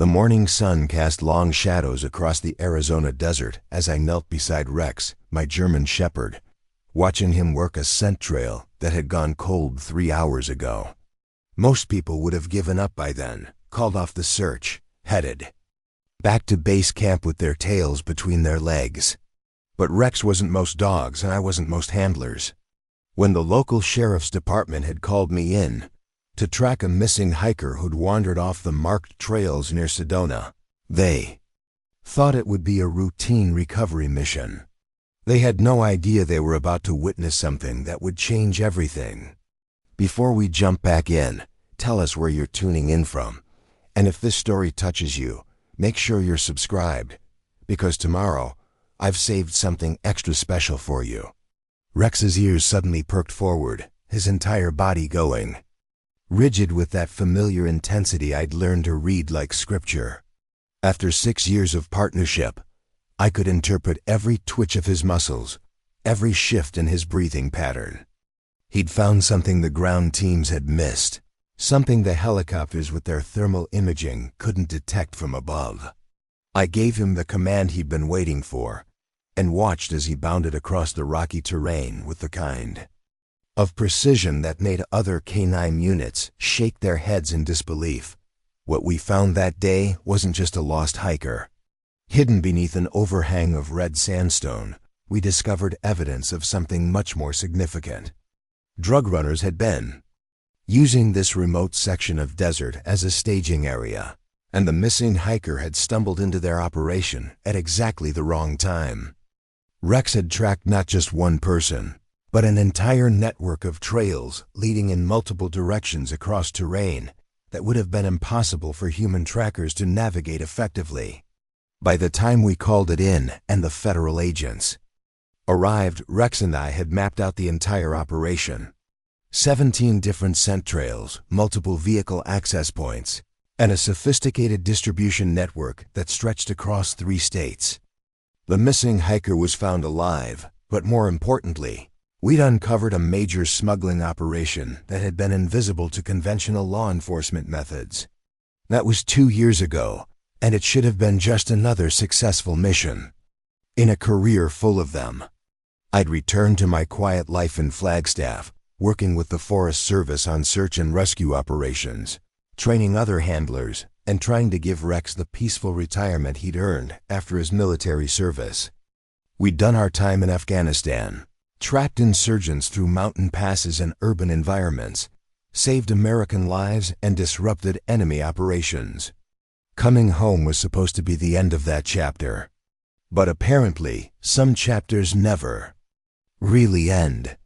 The morning sun cast long shadows across the Arizona desert as I knelt beside Rex, my German shepherd, watching him work a scent trail that had gone cold 3 hours ago. Most people would have given up by then, called off the search, headed back to base camp with their tails between their legs. But Rex wasn't most dogs and I wasn't most handlers. When the local sheriff's department had called me in to track a missing hiker who'd wandered off the marked trails near Sedona, they thought it would be a routine recovery mission. They had no idea they were about to witness something that would change everything. Before we jump back in, tell us where you're tuning in from. And if this story touches you, make sure you're subscribed, because tomorrow I've saved something extra special for you. Rex's ears suddenly perked forward, his entire body going rigid with that familiar intensity I'd learned to read like scripture. After 6 years of partnership, I could interpret every twitch of his muscles, every shift in his breathing pattern. He'd found something the ground teams had missed, something the helicopters with their thermal imaging couldn't detect from above. I gave him the command he'd been waiting for, and watched as he bounded across the rocky terrain with the kind of precision that made other canine units shake their heads in disbelief. What we found that day wasn't just a lost hiker. Hidden beneath an overhang of red sandstone, we discovered evidence of something much more significant. Drug runners had been using this remote section of desert as a staging area, and the missing hiker had stumbled into their operation at exactly the wrong time. Rex had tracked not just one person, but an entire network of trails leading in multiple directions across terrain that would have been impossible for human trackers to navigate effectively. By the time we called it in and the federal agents arrived, Rex and I had mapped out the entire operation. 17 different scent trails, multiple vehicle access points, and a sophisticated distribution network that stretched across 3 states. The missing hiker was found alive, but more importantly, we'd uncovered a major smuggling operation that had been invisible to conventional law enforcement methods. That was 2 years ago, and it should have been just another successful mission in a career full of them. I'd returned to my quiet life in Flagstaff, working with the Forest Service on search and rescue operations, training other handlers, and trying to give Rex the peaceful retirement he'd earned after his military service. We'd done our time in Afghanistan, tracked insurgents through mountain passes and urban environments, saved American lives, and disrupted enemy operations. Coming home was supposed to be the end of that chapter. But apparently, some chapters never really end.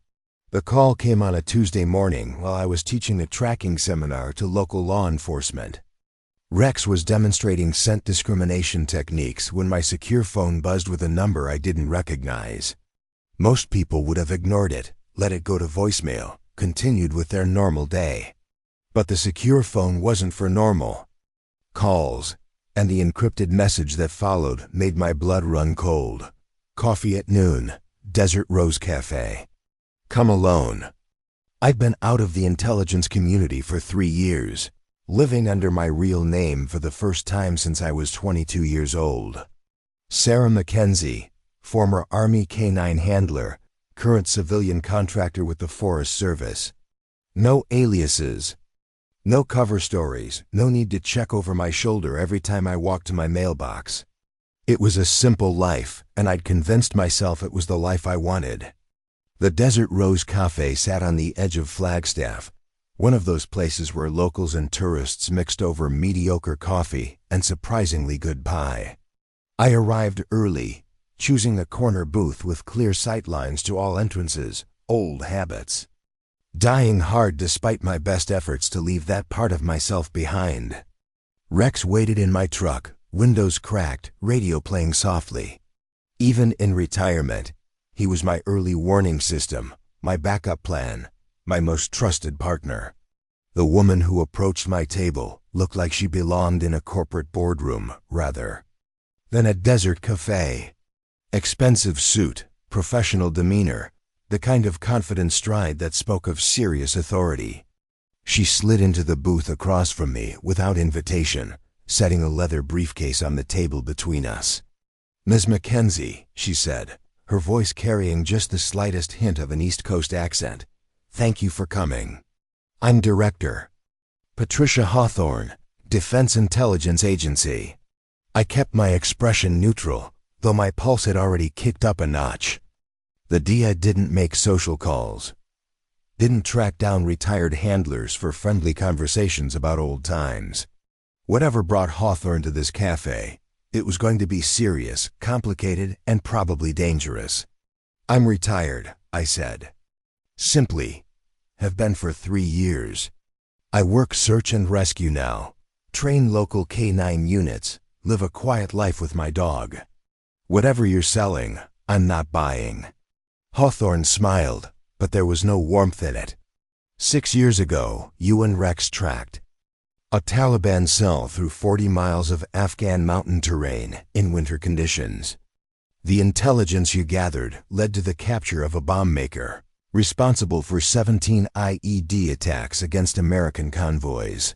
The call came on a Tuesday morning while I was teaching a tracking seminar to local law enforcement. Rex was demonstrating scent discrimination techniques when my secure phone buzzed with a number I didn't recognize. Most people would have ignored it, let it go to voicemail, continued with their normal day. But the secure phone wasn't for normal calls, and the encrypted message that followed made my blood run cold. Coffee at noon, Desert Rose Cafe. Come alone. I'd been out of the intelligence community for 3 years, living under my real name for the first time since I was 22 years old. Sarah Mackenzie, former Army canine handler, current civilian contractor with the Forest Service. No aliases, no cover stories, no need to check over my shoulder every time I walked to my mailbox. It was a simple life, and I'd convinced myself it was the life I wanted. The Desert Rose Cafe sat on the edge of Flagstaff, one of those places where locals and tourists mixed over mediocre coffee and surprisingly good pie. I arrived early, choosing a corner booth with clear sightlines to all entrances, old habits. Dying hard despite my best efforts to leave that part of myself behind. Rex waited in my truck, windows cracked, radio playing softly. Even in retirement, he was my early warning system, my backup plan, my most trusted partner. The woman who approached my table looked like she belonged in a corporate boardroom, rather than a desert cafe. Expensive suit, professional demeanor, the kind of confident stride that spoke of serious authority. She slid into the booth across from me without invitation, setting a leather briefcase on the table between us. "Ms. Mackenzie," she said, her voice carrying just the slightest hint of an East Coast accent, "thank you for coming. I'm Director Patricia Hawthorne, Defense Intelligence Agency." I kept my expression neutral, though my pulse had already kicked up a notch. The DIA didn't make social calls, didn't track down retired handlers for friendly conversations about old times. Whatever brought Hawthorne to this cafe, it was going to be serious, complicated, and probably dangerous. "I'm retired," I said. Simply, have been for 3 years. I work search and rescue now, train local K9 units, live a quiet life with my dog. Whatever you're selling, I'm not buying. Hawthorne smiled, but there was no warmth in it. 6 years ago, you and Rex tracked a Taliban cell through 40 miles of Afghan mountain terrain in winter conditions. The intelligence you gathered led to the capture of a bomb maker, responsible for 17 IED attacks against American convoys.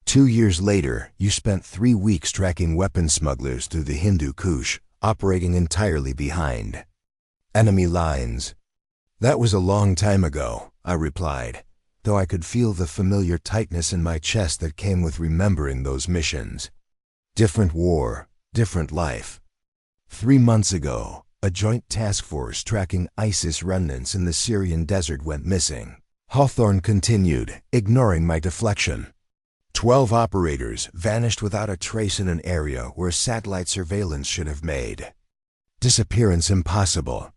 2 years later, you spent 3 weeks tracking weapons smugglers through the Hindu Kush, operating entirely behind enemy lines. "That was a long time ago," I replied, though I could feel the familiar tightness in my chest that came with remembering those missions. Different war, different life. 3 months ago, a joint task force tracking ISIS remnants in the Syrian desert went missing. Hawthorne continued, ignoring my deflection. 12 operators vanished without a trace in an area where satellite surveillance should have made disappearance impossible.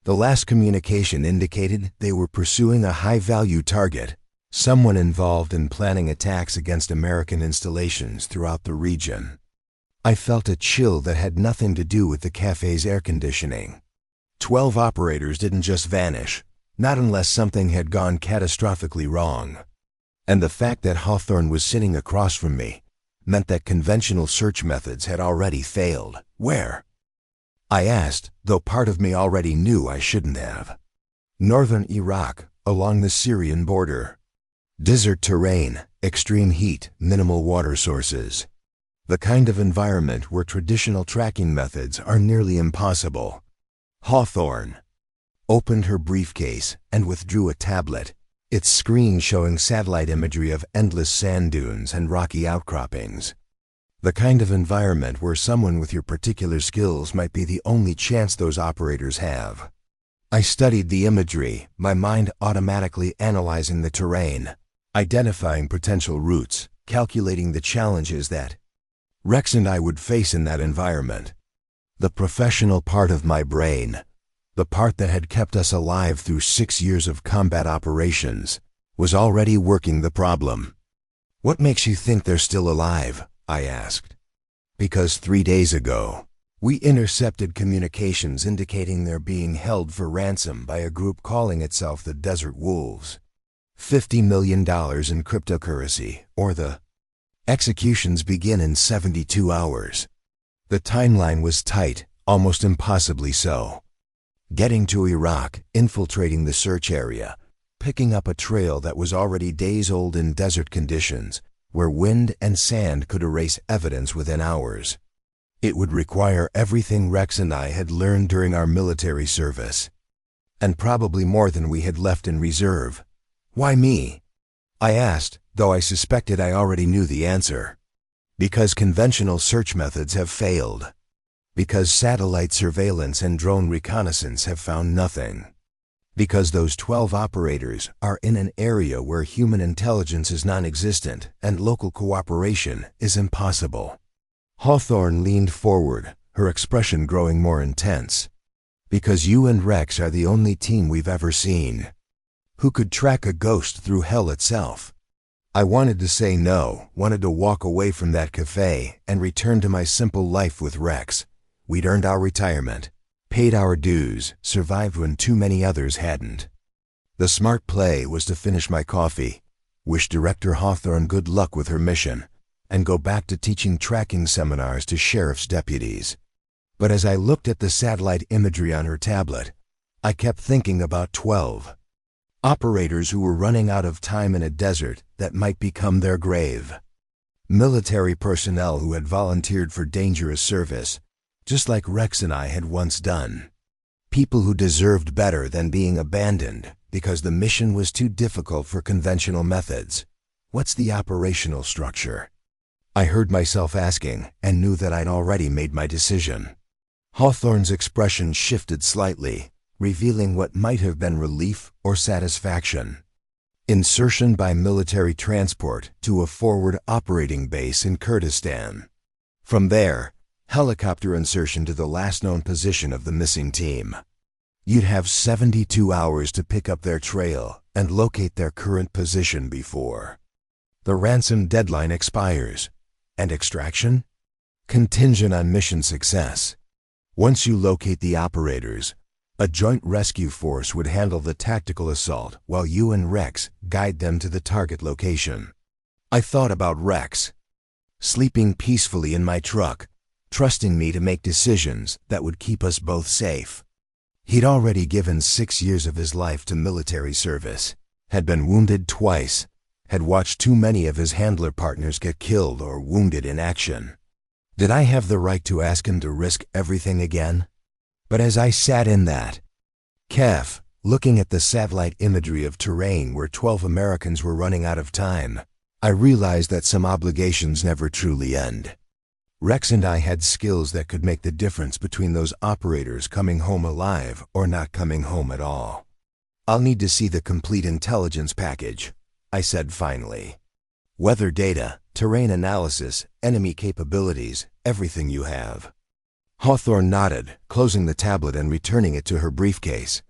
The last communication indicated they were pursuing a high-value target, someone involved in planning attacks against American installations throughout the region. I felt a chill that had nothing to do with the cafe's air conditioning. 12 operators didn't just vanish, not unless something had gone catastrophically wrong. And the fact that Hawthorne was sitting across from me meant that conventional search methods had already failed. "Where?" I asked, though part of me already knew I shouldn't have. "Northern Iraq, along the Syrian border. Desert terrain, extreme heat, minimal water sources. The kind of environment where traditional tracking methods are nearly impossible." Hawthorne opened her briefcase and withdrew a tablet, its screen showing satellite imagery of endless sand dunes and rocky outcroppings. "The kind of environment where someone with your particular skills might be the only chance those operators have." I studied the imagery, my mind automatically analyzing the terrain, identifying potential routes, calculating the challenges that Rex and I would face in that environment. The professional part of my brain, the part that had kept us alive through 6 years of combat operations, was already working the problem. "What makes you think they're still alive?" I asked. "Because 3 days ago, we intercepted communications indicating they're being held for ransom by a group calling itself the Desert Wolves. $50 million in cryptocurrency, or the executions begin in 72 hours. The timeline was tight, almost impossibly so. Getting to Iraq, infiltrating the search area, picking up a trail that was already days old in desert conditions, where wind and sand could erase evidence within hours. It would require everything Rex and I had learned during our military service, and probably more than we had left in reserve. "Why me?" I asked, though I suspected I already knew the answer. "Because conventional search methods have failed. Because satellite surveillance and drone reconnaissance have found nothing. Because those 12 operators are in an area where human intelligence is non-existent and local cooperation is impossible." Hawthorne leaned forward, her expression growing more intense. "Because you and Rex are the only team we've ever seen who could track a ghost through hell itself." I wanted to say no, wanted to walk away from that cafe and return to my simple life with Rex. We'd earned our retirement, paid our dues, survived when too many others hadn't. The smart play was to finish my coffee, wish Director Hawthorne good luck with her mission, and go back to teaching tracking seminars to sheriff's deputies. But as I looked at the satellite imagery on her tablet, I kept thinking about 12 operators who were running out of time in a desert that might become their grave. Military personnel who had volunteered for dangerous service, just like Rex and I had once done. People who deserved better than being abandoned because the mission was too difficult for conventional methods. What's the operational structure? I heard myself asking and knew that I'd already made my decision. Hawthorne's expression shifted slightly, revealing what might have been relief or satisfaction. Insertion by military transport to a forward operating base in Kurdistan. From there, helicopter insertion to the last known position of the missing team. You'd have 72 hours to pick up their trail and locate their current position before the ransom deadline expires. And extraction? Contingent on mission success. Once you locate the operators, a joint rescue force would handle the tactical assault while you and Rex guide them to the target location. I thought about Rex, sleeping peacefully in my truck, trusting me to make decisions that would keep us both safe. He'd already given 6 years of his life to military service, had been wounded twice, had watched too many of his handler partners get killed or wounded in action. Did I have the right to ask him to risk everything again? But as I sat in that caf, looking at the satellite imagery of terrain where 12 Americans were running out of time, I realized that some obligations never truly end. Rex and I had skills that could make the difference between those operators coming home alive or not coming home at all. I'll need to see the complete intelligence package, I said finally. Weather data, terrain analysis, enemy capabilities, everything you have. Hawthorne nodded, closing the tablet and returning it to her briefcase.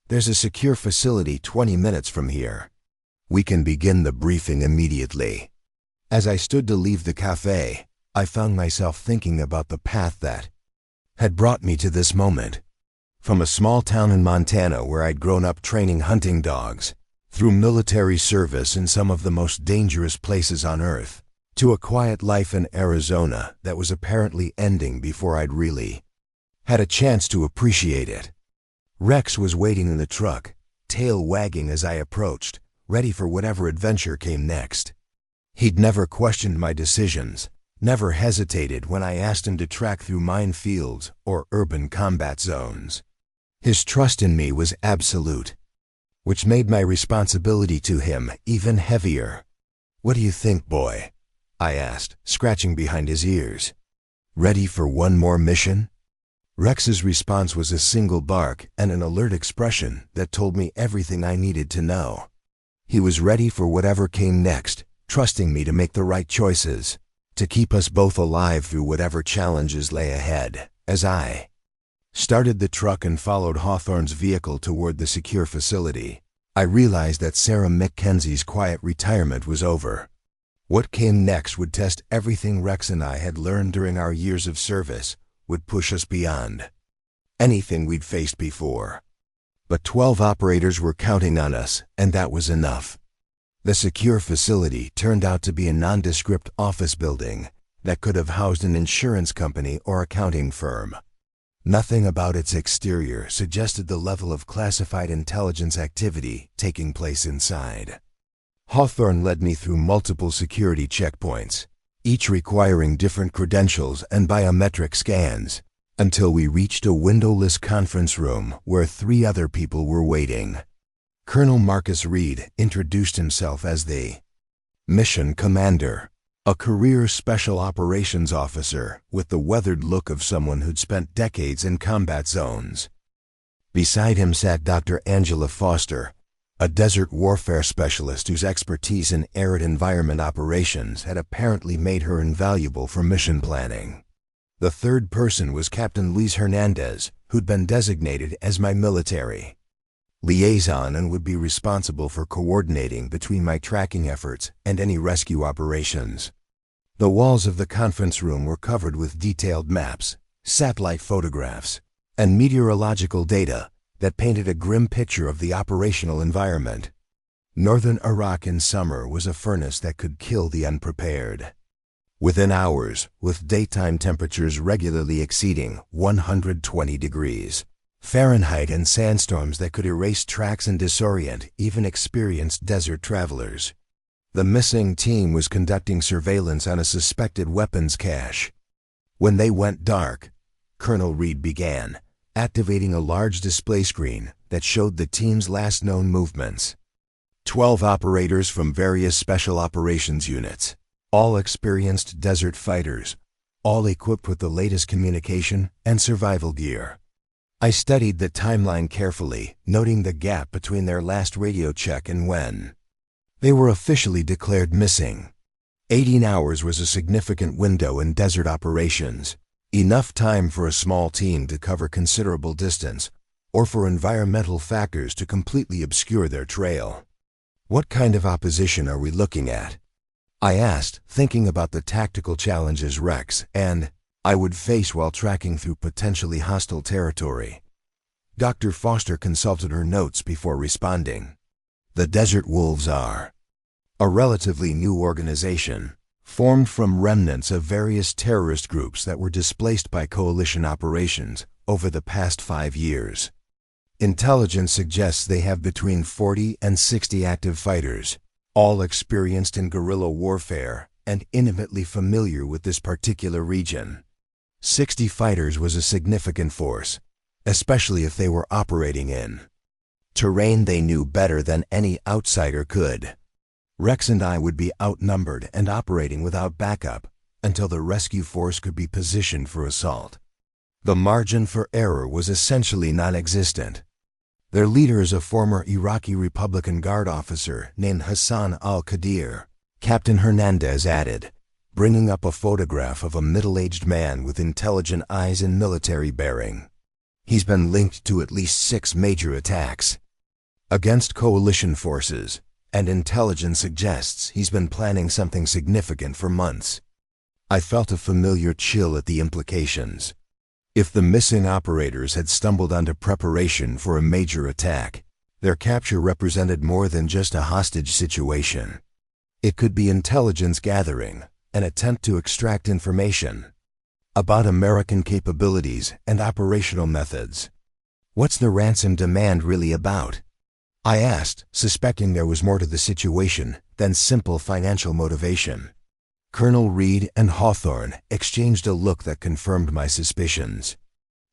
There's a secure facility 20 minutes from here. We can begin the briefing immediately. As I stood to leave the cafe, I found myself thinking about the path that had brought me to this moment. From a small town in Montana where I'd grown up training hunting dogs, through military service in some of the most dangerous places on Earth, to a quiet life in Arizona that was apparently ending before I'd really had a chance to appreciate it. Rex was waiting in the truck, tail wagging as I approached, ready for whatever adventure came next. He'd never questioned my decisions, never hesitated when I asked him to track through minefields or urban combat zones. His trust in me was absolute, which made my responsibility to him even heavier. What do you think, boy? I asked, scratching behind his ears. Ready for one more mission? Rex's response was a single bark and an alert expression that told me everything I needed to know. He was ready for whatever came next, trusting me to make the right choices, to keep us both alive through whatever challenges lay ahead, as I started the truck and followed Hawthorne's vehicle toward the secure facility. I realized that Sarah McKenzie's quiet retirement was over. What came next would test everything Rex and I had learned during our years of service, would push us beyond anything we'd faced before. But 12 operators were counting on us, and that was enough. The secure facility turned out to be a nondescript office building that could have housed an insurance company or accounting firm. Nothing about its exterior suggested the level of classified intelligence activity taking place inside. Hawthorne led me through multiple security checkpoints, each requiring different credentials and biometric scans, until we reached a windowless conference room where 3 other people were waiting. Colonel Marcus Reed introduced himself as the mission commander, a career special operations officer with the weathered look of someone who'd spent decades in combat zones. Beside him sat Dr. Angela Foster, a desert warfare specialist whose expertise in arid environment operations had apparently made her invaluable for mission planning. The third person was Captain Luis Hernandez, who'd been designated as my military liaison and would be responsible for coordinating between my tracking efforts and any rescue operations. The walls of the conference room were covered with detailed maps, satellite photographs, and meteorological data that painted a grim picture of the operational environment. Northern Iraq in summer was a furnace that could kill the unprepared. Within hours, with daytime temperatures regularly exceeding 120 degrees Fahrenheit and sandstorms that could erase tracks and disorient even experienced desert travelers. The missing team was conducting surveillance on a suspected weapons cache. When they went dark, Colonel Reed began activating a large display screen that showed the team's last known movements. 12 operators from various special operations units, all experienced desert fighters, all equipped with the latest communication and survival gear. I studied the timeline carefully, noting the gap between their last radio check and when they were officially declared missing. 18 hours was a significant window in desert operations, enough time for a small team to cover considerable distance, or for environmental factors to completely obscure their trail. What kind of opposition are we looking at? I asked, thinking about the tactical challenges Rex and I would face while tracking through potentially hostile territory. Dr. Foster consulted her notes before responding. The Desert Wolves are a relatively new organization, formed from remnants of various terrorist groups that were displaced by coalition operations over the past 5 years. Intelligence suggests they have between 40 and 60 active fighters, all experienced in guerrilla warfare and intimately familiar with this particular region. 60 fighters was a significant force, especially if they were operating in terrain they knew better than any outsider could. Rex and I would be outnumbered and operating without backup until the rescue force could be positioned for assault. The margin for error was essentially non-existent. Their leader is a former Iraqi Republican Guard officer named Hassan al-Qadir, Captain Hernandez added, bringing up a photograph of a middle-aged man with intelligent eyes and military bearing. He's been linked to at least 6 major attacks against coalition forces, and intelligence suggests he's been planning something significant for months. I felt a familiar chill at the implications. If the missing operators had stumbled onto preparation for a major attack, their capture represented more than just a hostage situation. It could be intelligence gathering, an attempt to extract information about American capabilities and operational methods. What's the ransom demand really about? I asked, suspecting there was more to the situation than simple financial motivation. Colonel Reed and Hawthorne exchanged a look that confirmed my suspicions.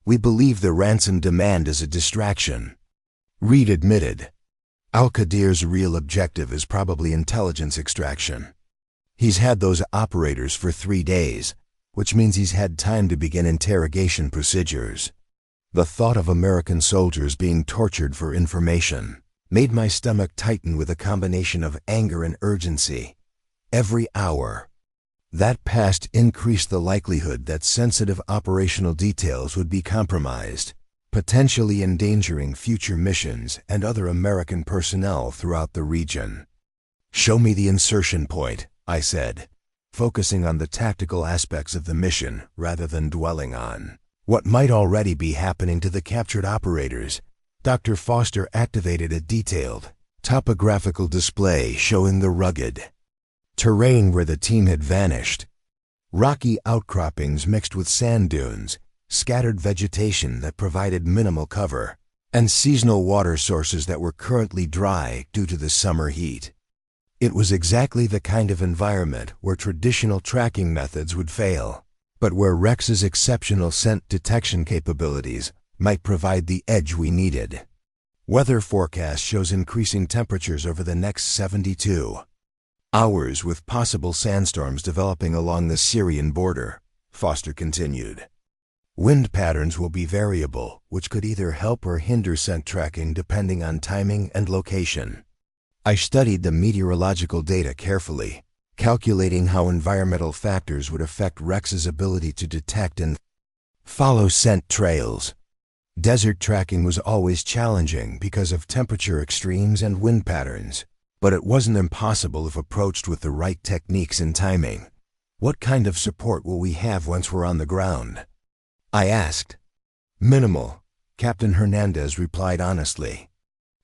We believe the ransom demand is a distraction, Reed admitted. Al-Qadir's real objective is probably intelligence extraction. He's had those operators for 3 days, which means he's had time to begin interrogation procedures. The thought of American soldiers being tortured for information made my stomach tighten with a combination of anger and urgency. Every hour that passed increased the likelihood that sensitive operational details would be compromised, potentially endangering future missions and other American personnel throughout the region. Show me the insertion point, I said, focusing on the tactical aspects of the mission rather than dwelling on what might already be happening to the captured operators. Dr. Foster activated a detailed topographical display showing the rugged terrain where the team had vanished. Rocky outcroppings mixed with sand dunes, scattered vegetation that provided minimal cover, and seasonal water sources that were currently dry due to the summer heat. It was exactly the kind of environment where traditional tracking methods would fail, but where Rex's exceptional scent detection capabilities might provide the edge we needed. Weather forecast shows increasing temperatures over the next 72 hours with possible sandstorms developing along the Syrian border, Foster continued. Wind patterns will be variable, which could either help or hinder scent tracking depending on timing and location. I studied the meteorological data carefully, calculating how environmental factors would affect Rex's ability to detect and follow scent trails. Desert tracking was always challenging because of temperature extremes and wind patterns, but it wasn't impossible if approached with the right techniques and timing. What kind of support will we have once we're on the ground? I asked. Minimal, Captain Hernandez replied honestly.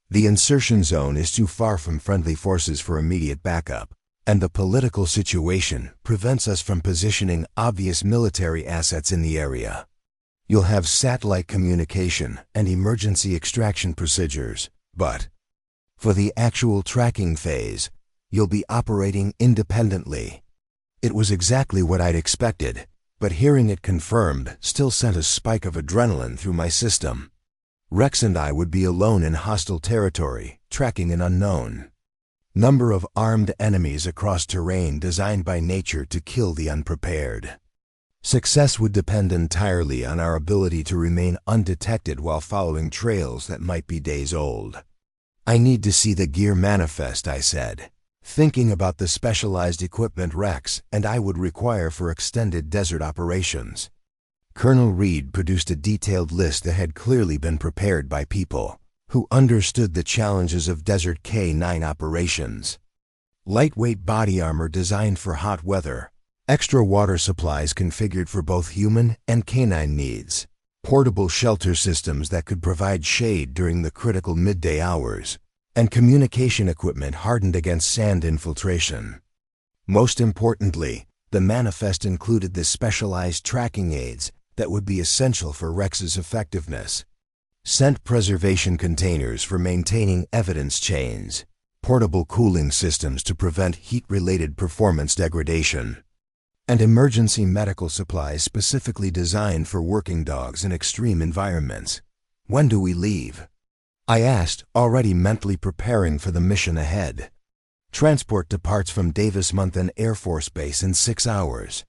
The insertion zone is too far from friendly forces for immediate backup, and the political situation prevents us from positioning obvious military assets in the area. You'll have satellite communication and emergency extraction procedures, but for the actual tracking phase, You'll be operating independently. It was exactly what I'd expected, but hearing it confirmed still sent a spike of adrenaline through my system. Rex and I would be alone in hostile territory, tracking an unknown number of armed enemies across terrain designed by nature to kill the unprepared. Success would depend entirely on our ability to remain undetected while following trails that might be days old. I need to see the gear manifest, I said, thinking about the specialized equipment Rex and I would require for extended desert operations. Colonel Reed produced a detailed list that had clearly been prepared by people who understood the challenges of Desert K-9 operations. Lightweight body armor designed for hot weather, extra water supplies configured for both human and canine needs, portable shelter systems that could provide shade during the critical midday hours, and communication equipment hardened against sand infiltration. Most importantly, the manifest included the specialized tracking aids that would be essential for Rex's effectiveness. Scent preservation containers for maintaining evidence chains, portable cooling systems to prevent heat-related performance degradation, and emergency medical supplies specifically designed for working dogs in extreme environments. When do we leave? I asked, already mentally preparing for the mission ahead. Transport departs from Davis-Monthan Air Force Base in 6 hours.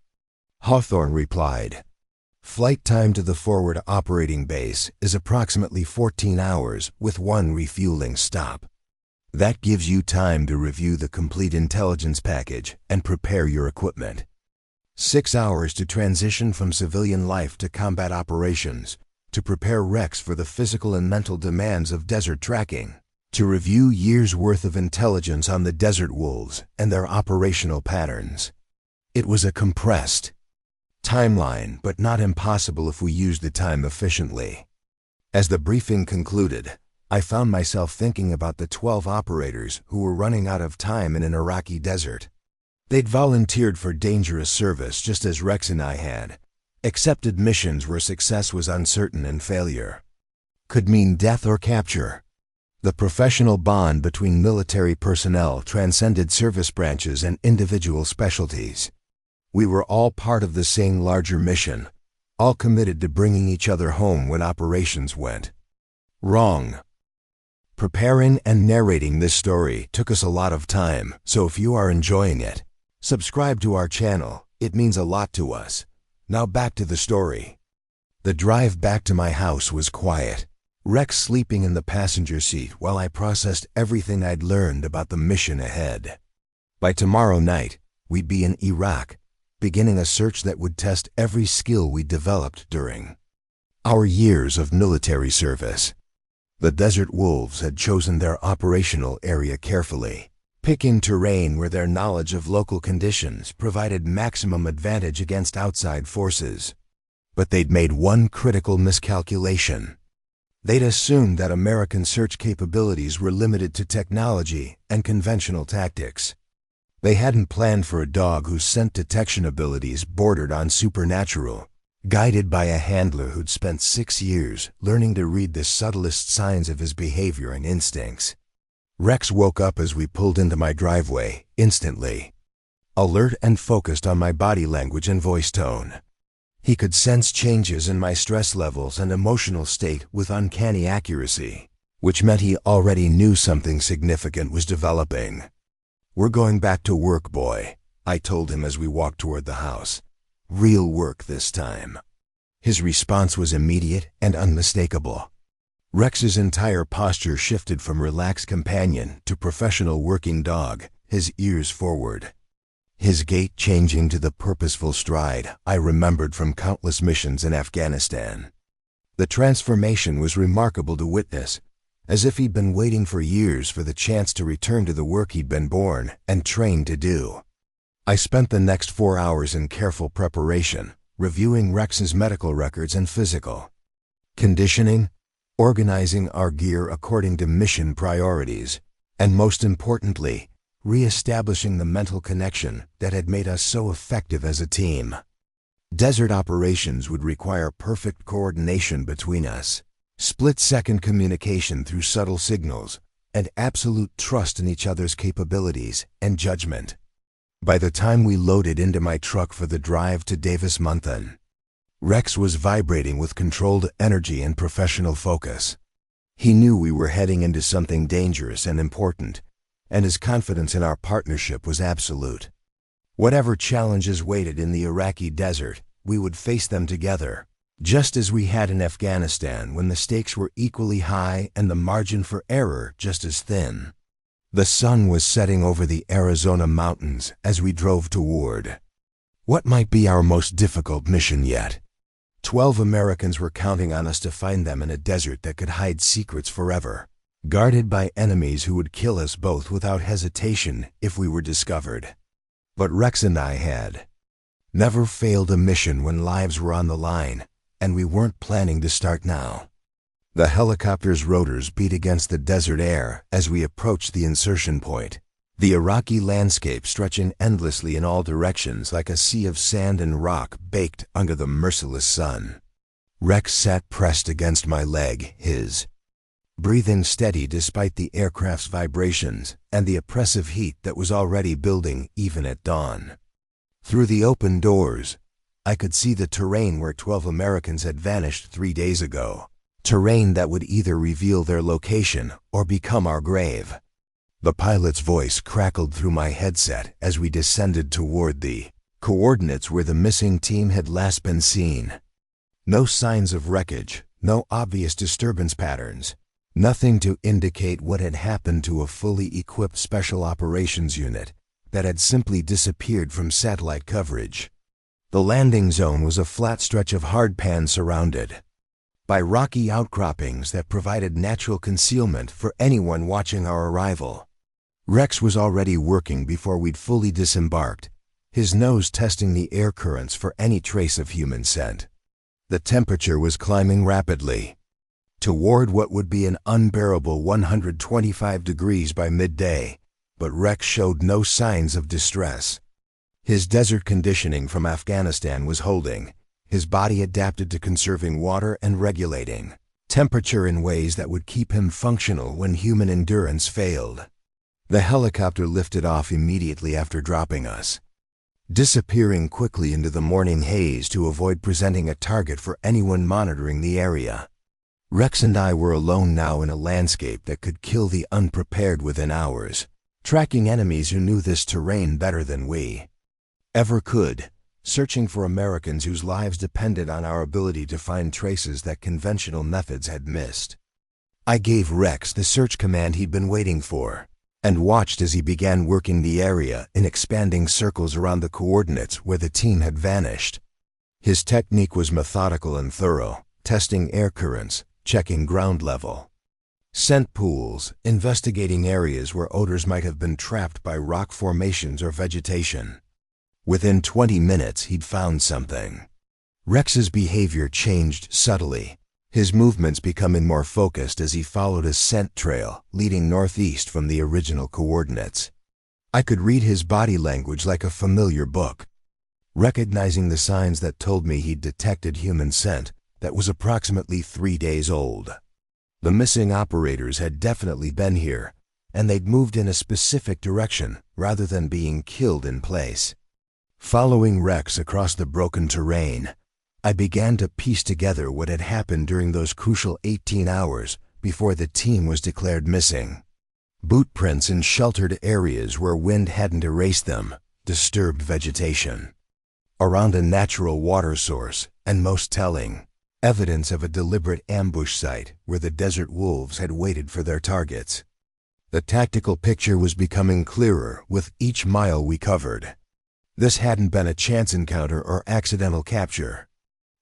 Hawthorne replied. Flight time to the forward operating base is approximately 14 hours with one refueling stop. That gives you time to review the complete intelligence package and prepare your equipment. 6 hours to transition from civilian life to combat operations, to prepare Rex for the physical and mental demands of desert tracking, to review years' worth of intelligence on the desert wolves and their operational patterns. It was a compressed timeline, but not impossible if we used the time efficiently. As the briefing concluded, I found myself thinking about the 12 operators who were running out of time in an Iraqi desert. They'd volunteered for dangerous service just as Rex and I had, accepted missions where success was uncertain and failure could mean death or capture. The professional bond between military personnel transcended service branches and individual specialties. We were all part of the same larger mission, all committed to bringing each other home when operations went wrong. Preparing and narrating this story took us a lot of time, so if you are enjoying it, subscribe to our channel. It means a lot to us. Now back to the story. The drive back to my house was quiet, Rex sleeping in the passenger seat while I processed everything I'd learned about the mission ahead. By tomorrow night, we'd be in Iraq, beginning a search that would test every skill we developed during our years of military service. The Desert Wolves had chosen their operational area carefully, picking terrain where their knowledge of local conditions provided maximum advantage against outside forces. But they'd made one critical miscalculation. They'd assumed that American search capabilities were limited to technology and conventional tactics. They hadn't planned for a dog whose scent detection abilities bordered on supernatural, guided by a handler who'd spent 6 years learning to read the subtlest signs of his behavior and instincts. Rex woke up as we pulled into my driveway, instantly alert and focused on my body language and voice tone. He could sense changes in my stress levels and emotional state with uncanny accuracy, which meant he already knew something significant was developing. "We're going back to work, boy," I told him as we walked toward the house. "Real work this time." His response was immediate and unmistakable. Rex's entire posture shifted from relaxed companion to professional working dog, his ears forward, his gait changing to the purposeful stride I remembered from countless missions in Afghanistan. The transformation was remarkable to witness, as if he'd been waiting for years for the chance to return to the work he'd been born and trained to do. I spent the next 4 hours in careful preparation, reviewing Rex's medical records and physical conditioning, organizing our gear according to mission priorities, and most importantly, re-establishing the mental connection that had made us so effective as a team. Desert operations would require perfect coordination between us, split-second communication through subtle signals, and absolute trust in each other's capabilities and judgment. By the time we loaded into my truck for the drive to Davis Mountain, Rex was vibrating with controlled energy and professional focus. He knew we were heading into something dangerous and important, and his confidence in our partnership was absolute. Whatever challenges waited in the Iraqi desert, we would face them together, just as we had in Afghanistan when the stakes were equally high and the margin for error just as thin. The sun was setting over the Arizona mountains as we drove toward what might be our most difficult mission yet. 12 Americans were counting on us to find them in a desert that could hide secrets forever, guarded by enemies who would kill us both without hesitation if we were discovered. But Rex and I had never failed a mission when lives were on the line, and we weren't planning to start now. The helicopter's rotors beat against the desert air as we approached the insertion point, the Iraqi landscape stretching endlessly in all directions like a sea of sand and rock baked under the merciless sun. Rex sat pressed against my leg, his breathing steady despite the aircraft's vibrations and the oppressive heat that was already building even at dawn. Through the open doors, I could see the terrain where 12 Americans had vanished 3 days ago, terrain that would either reveal their location or become our grave. The pilot's voice crackled through my headset as we descended toward the coordinates where the missing team had last been seen. No signs of wreckage, no obvious disturbance patterns, nothing to indicate what had happened to a fully equipped special operations unit that had simply disappeared from satellite coverage. The landing zone was a flat stretch of hardpan surrounded by rocky outcroppings that provided natural concealment for anyone watching our arrival. Rex was already working before we'd fully disembarked, his nose testing the air currents for any trace of human scent. The temperature was climbing rapidly toward what would be an unbearable 125 degrees by midday, but Rex showed no signs of distress. His desert conditioning from Afghanistan was holding, his body adapted to conserving water and regulating temperature in ways that would keep him functional when human endurance failed. The helicopter lifted off immediately after dropping us, disappearing quickly into the morning haze to avoid presenting a target for anyone monitoring the area. Rex and I were alone now in a landscape that could kill the unprepared within hours, tracking enemies who knew this terrain better than we ever could, searching for Americans whose lives depended on our ability to find traces that conventional methods had missed. I gave Rex the search command he'd been waiting for, and watched as he began working the area in expanding circles around the coordinates where the team had vanished. His technique was methodical and thorough, testing air currents, checking ground level, scent pools, investigating areas where odors might have been trapped by rock formations or vegetation. Within 20 minutes, he'd found something. Rex's behavior changed subtly, his movements becoming more focused as he followed a scent trail leading northeast from the original coordinates. I could read his body language like a familiar book, recognizing the signs that told me he'd detected human scent that was approximately 3 days old. The missing operators had definitely been here, and they'd moved in a specific direction rather than being killed in place. Following Rex across the broken terrain, I began to piece together what had happened during those crucial 18 hours before the team was declared missing. Boot prints in sheltered areas where wind hadn't erased them, disturbed vegetation, around a natural water source, and most telling, evidence of a deliberate ambush site where the desert wolves had waited for their targets. The tactical picture was becoming clearer with each mile we covered. This hadn't been a chance encounter or accidental capture.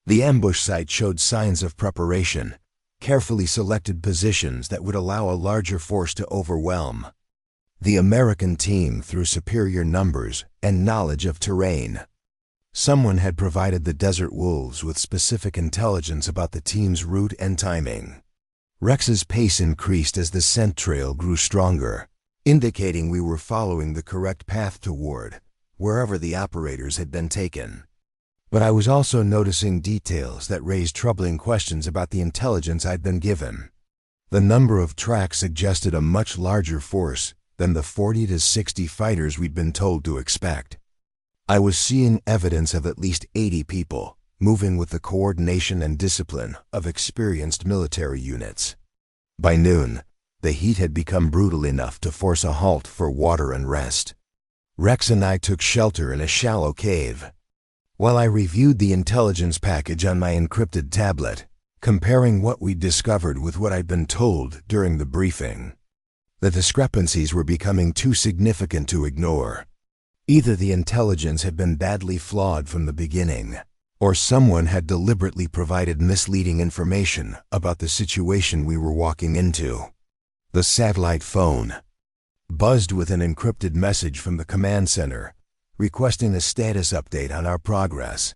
The ambush site showed signs of preparation, carefully selected positions that would allow a larger force to overwhelm the American team through superior numbers and knowledge of terrain. Someone had provided the desert wolves with specific intelligence about the team's route and timing. Rex's pace increased as the scent trail grew stronger, indicating we were following the correct path toward wherever the operators had been taken. But I was also noticing details that raised troubling questions about the intelligence I'd been given. The number of tracks suggested a much larger force than the 40 to 60 fighters we'd been told to expect. I was seeing evidence of at least 80 people, moving with the coordination and discipline of experienced military units. By noon, the heat had become brutal enough to force a halt for water and rest. Rex and I took shelter in a shallow cave. While I reviewed the intelligence package on my encrypted tablet, comparing what we'd discovered with what I'd been told during the briefing, the discrepancies were becoming too significant to ignore. Either the intelligence had been badly flawed from the beginning, or someone had deliberately provided misleading information about the situation we were walking into. The satellite phone buzzed with an encrypted message from the command center, requesting a status update on our progress.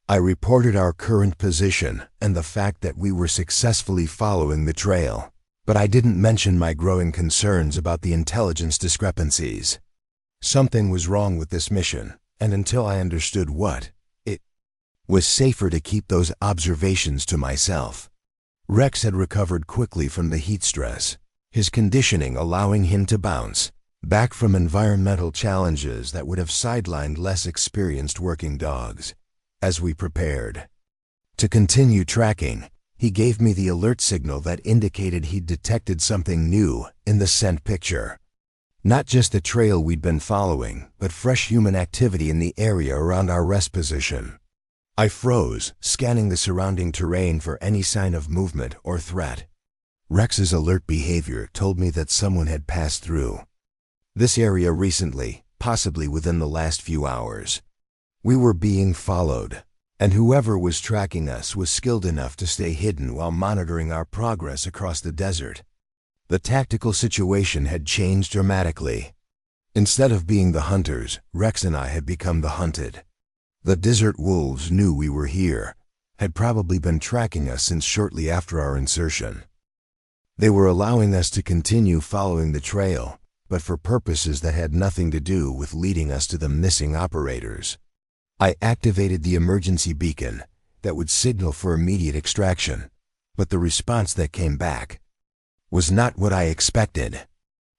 I reported our current position and the fact that we were successfully following the trail, but I didn't mention my growing concerns about the intelligence discrepancies. Something was wrong with this mission, and until I understood what, it was safer to keep those observations to myself. Rex had recovered quickly from the heat stress, his conditioning allowing him to bounce back from environmental challenges that would have sidelined less experienced working dogs. As we prepared to continue tracking, he gave me the alert signal that indicated he'd detected something new in the scent picture. Not just the trail we'd been following, but fresh human activity in the area around our rest position. I froze, scanning the surrounding terrain for any sign of movement or threat. Rex's alert behavior told me that someone had passed through this area recently, possibly within the last few hours. We were being followed, and whoever was tracking us was skilled enough to stay hidden while monitoring our progress across the desert. The tactical situation had changed dramatically. Instead of being the hunters, Rex and I had become the hunted. The desert wolves knew we were here, had probably been tracking us since shortly after our insertion. They were allowing us to continue following the trail, but for purposes that had nothing to do with leading us to the missing operators. I activated the emergency beacon that would signal for immediate extraction, but the response that came back was not what I expected.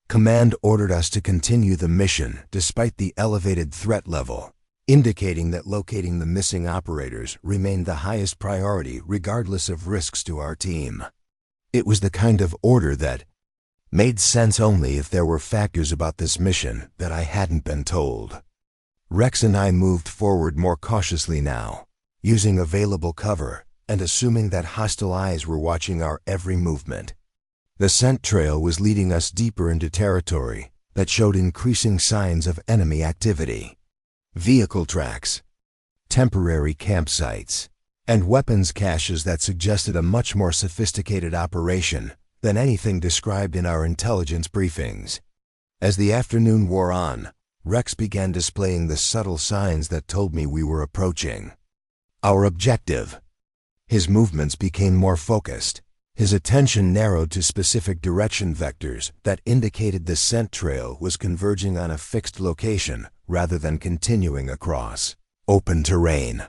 Command ordered us to continue the mission despite the elevated threat level, indicating that locating the missing operators remained the highest priority regardless of risks to our team. It was the kind of order that made sense only if there were factors about this mission that I hadn't been told. Rex and I moved forward more cautiously now, using available cover and assuming that hostile eyes were watching our every movement. The scent trail was leading us deeper into territory that showed increasing signs of enemy activity. Vehicle tracks, temporary campsites, and weapons caches that suggested a much more sophisticated operation than anything described in our intelligence briefings. As the afternoon wore on, Rex began displaying the subtle signs that told me we were approaching our objective. His movements became more focused. His attention narrowed to specific direction vectors that indicated the scent trail was converging on a fixed location rather than continuing across open terrain.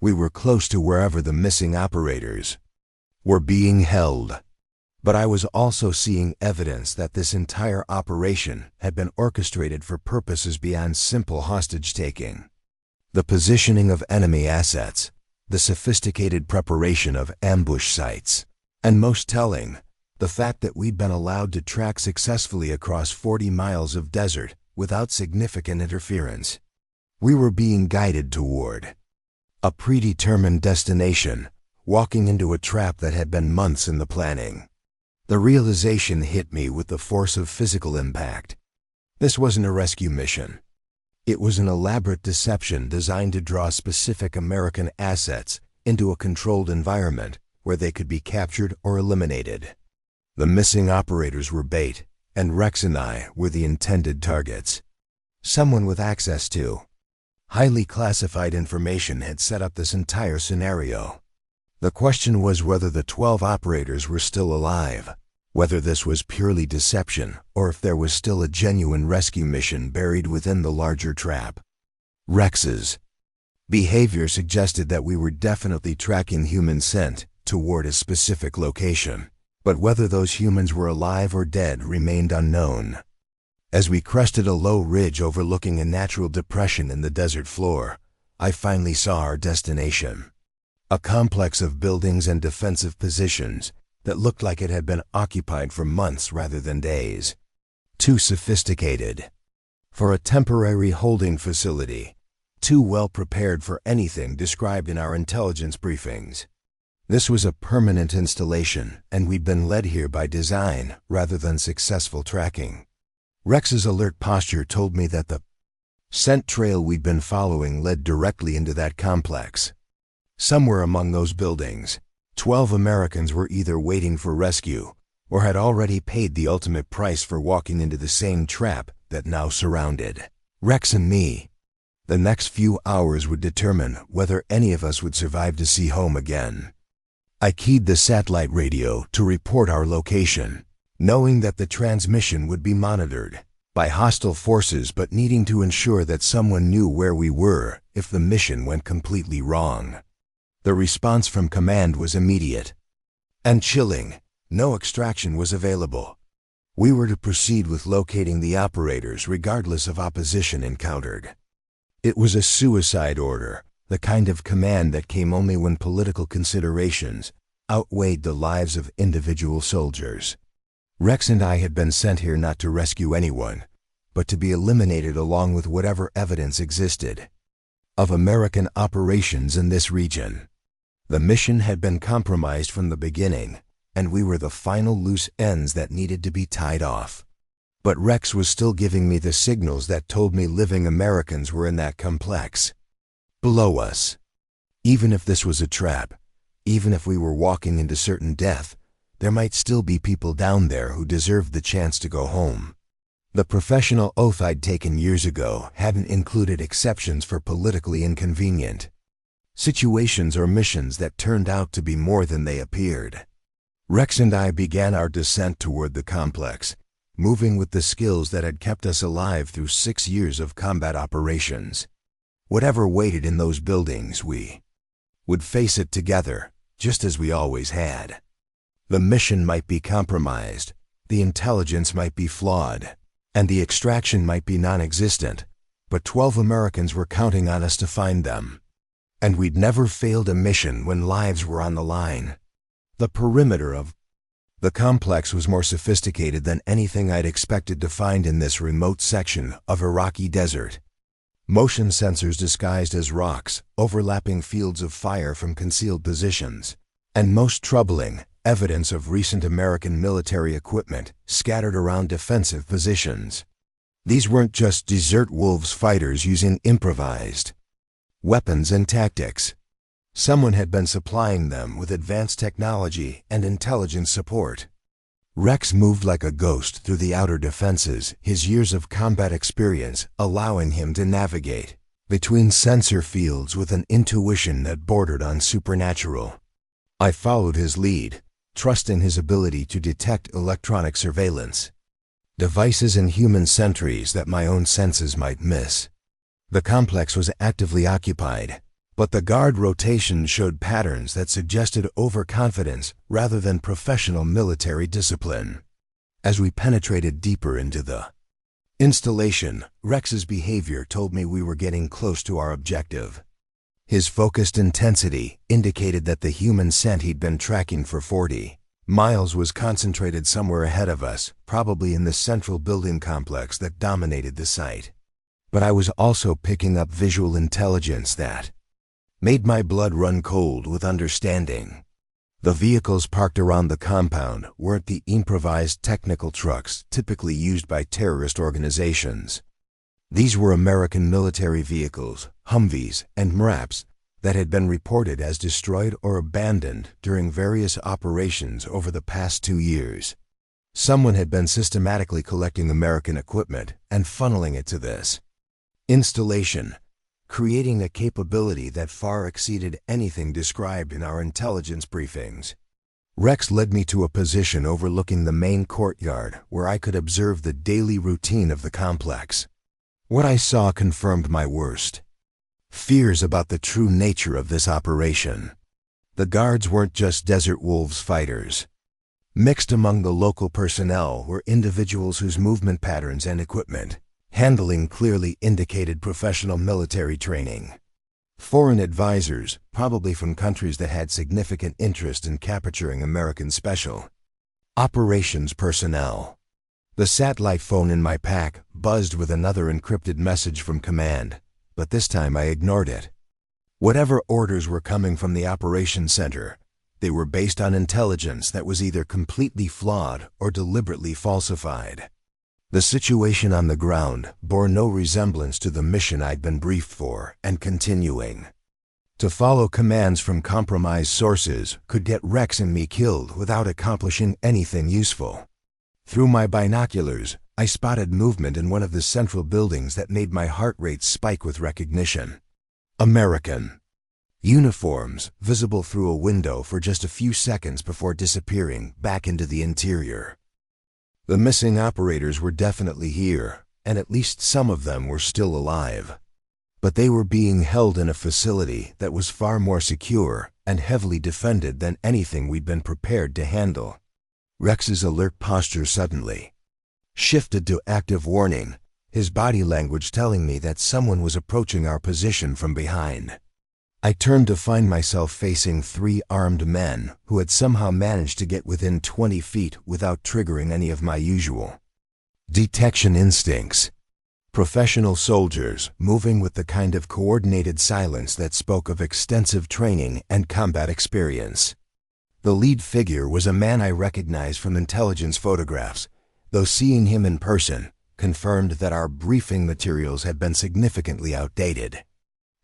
We were close to wherever the missing operators were being held. But I was also seeing evidence that this entire operation had been orchestrated for purposes beyond simple hostage-taking. The positioning of enemy assets, the sophisticated preparation of ambush sites, and most telling, the fact that we'd been allowed to track successfully across 40 miles of desert without significant interference. We were being guided toward a predetermined destination, walking into a trap that had been months in the planning. The realization hit me with the force of physical impact. This wasn't a rescue mission. It was an elaborate deception designed to draw specific American assets into a controlled environment where they could be captured or eliminated. The missing operators were bait, and Rex and I were the intended targets. Someone with access to highly classified information had set up this entire scenario. The question was whether the 12 operators were still alive, whether this was purely deception or if there was still a genuine rescue mission buried within the larger trap. Rex's behavior suggested that we were definitely tracking human scent toward a specific location, But whether those humans were alive or dead remained unknown. As we crested a low ridge overlooking a natural depression in the desert floor, I finally saw our destination. A complex of buildings and defensive positions that looked like it had been occupied for months rather than days. Too sophisticated for a temporary holding facility, too well prepared for anything described in our intelligence briefings. This was a permanent installation, and we'd been led here by design rather than successful tracking. Rex's alert posture told me that the scent trail we'd been following led directly into that complex. Somewhere among those buildings, 12 Americans were either waiting for rescue or had already paid the ultimate price for walking into the same trap that now surrounded Rex and me. The next few hours would determine whether any of us would survive to see home again. I keyed the satellite radio to report our location, knowing that the transmission would be monitored by hostile forces, but needing to ensure that someone knew where we were if the mission went completely wrong. The response from command was immediate and chilling. No extraction was available. We were to proceed with locating the operators regardless of opposition encountered. It was a suicide order, the kind of command that came only when political considerations outweighed the lives of individual soldiers. Rex and I had been sent here not to rescue anyone, but to be eliminated along with whatever evidence existed of American operations in this region. The mission had been compromised from the beginning, and we were the final loose ends that needed to be tied off. But Rex was still giving me the signals that told me living Americans were in that complex below us. Even if this was a trap, even if we were walking into certain death, there might still be people down there who deserved the chance to go home. The professional oath I'd taken years ago hadn't included exceptions for politically inconvenient situations or missions that turned out to be more than they appeared. Rex and I began our descent toward the complex, moving with the skills that had kept us alive through 6 years of combat operations. Whatever waited in those buildings, we would face it together, just as we always had. The mission might be compromised, the intelligence might be flawed, and the extraction might be non-existent, but 12 Americans were counting on us to find them. And we'd never failed a mission when lives were on the line. The perimeter of the complex was more sophisticated than anything I'd expected to find in this remote section of Iraqi desert. Motion sensors disguised as rocks, overlapping fields of fire from concealed positions, and most troubling, evidence of recent American military equipment scattered around defensive positions. These weren't just desert wolves fighters using improvised weapons and tactics. Someone had been supplying them with advanced technology and intelligence support. Rex moved like a ghost through the outer defenses, his years of combat experience allowing him to navigate between sensor fields with an intuition that bordered on supernatural. I followed his lead, trusting his ability to detect electronic surveillance devices and human sentries that my own senses might miss. The complex was actively occupied, but the guard rotation showed patterns that suggested overconfidence rather than professional military discipline. As we penetrated deeper into the installation, Rex's behavior told me we were getting close to our objective. His focused intensity indicated that the human scent he'd been tracking for 40 miles was concentrated somewhere ahead of us, probably in the central building complex that dominated the site. But I was also picking up visual intelligence that made my blood run cold with understanding. The vehicles parked around the compound weren't the improvised technical trucks typically used by terrorist organizations. These were American military vehicles, Humvees and MRAPs, that had been reported as destroyed or abandoned during various operations over the past 2 years. Someone had been systematically collecting American equipment and funneling it to this installation, creating a capability that far exceeded anything described in our intelligence briefings. Rex led me to a position overlooking the main courtyard where I could observe the daily routine of the complex. What I saw confirmed my worst fears about the true nature of this operation. The guards weren't just desert wolves fighters. Mixed among the local personnel were individuals whose movement patterns and equipment handling clearly indicated professional military training. Foreign advisors, probably from countries that had significant interest in capturing American special operations personnel. The satellite phone in my pack buzzed with another encrypted message from command, but this time I ignored it. Whatever orders were coming from the operations center, they were based on intelligence that was either completely flawed or deliberately falsified. The situation on the ground bore no resemblance to the mission I'd been briefed for and continuing. To follow commands from compromised sources could get Rex and me killed without accomplishing anything useful. Through my binoculars, I spotted movement in one of the central buildings that made my heart rate spike with recognition. American uniforms visible through a window for just a few seconds before disappearing back into the interior. The missing operators were definitely here, and at least some of them were still alive. But they were being held in a facility that was far more secure and heavily defended than anything we'd been prepared to handle. Rex's alert posture suddenly shifted to active warning, his body language telling me that someone was approaching our position from behind. I turned to find myself facing 3 armed men who had somehow managed to get within 20 feet without triggering any of my usual detection instincts. Professional soldiers moving with the kind of coordinated silence that spoke of extensive training and combat experience. The lead figure was a man I recognized from intelligence photographs, though seeing him in person confirmed that our briefing materials had been significantly outdated.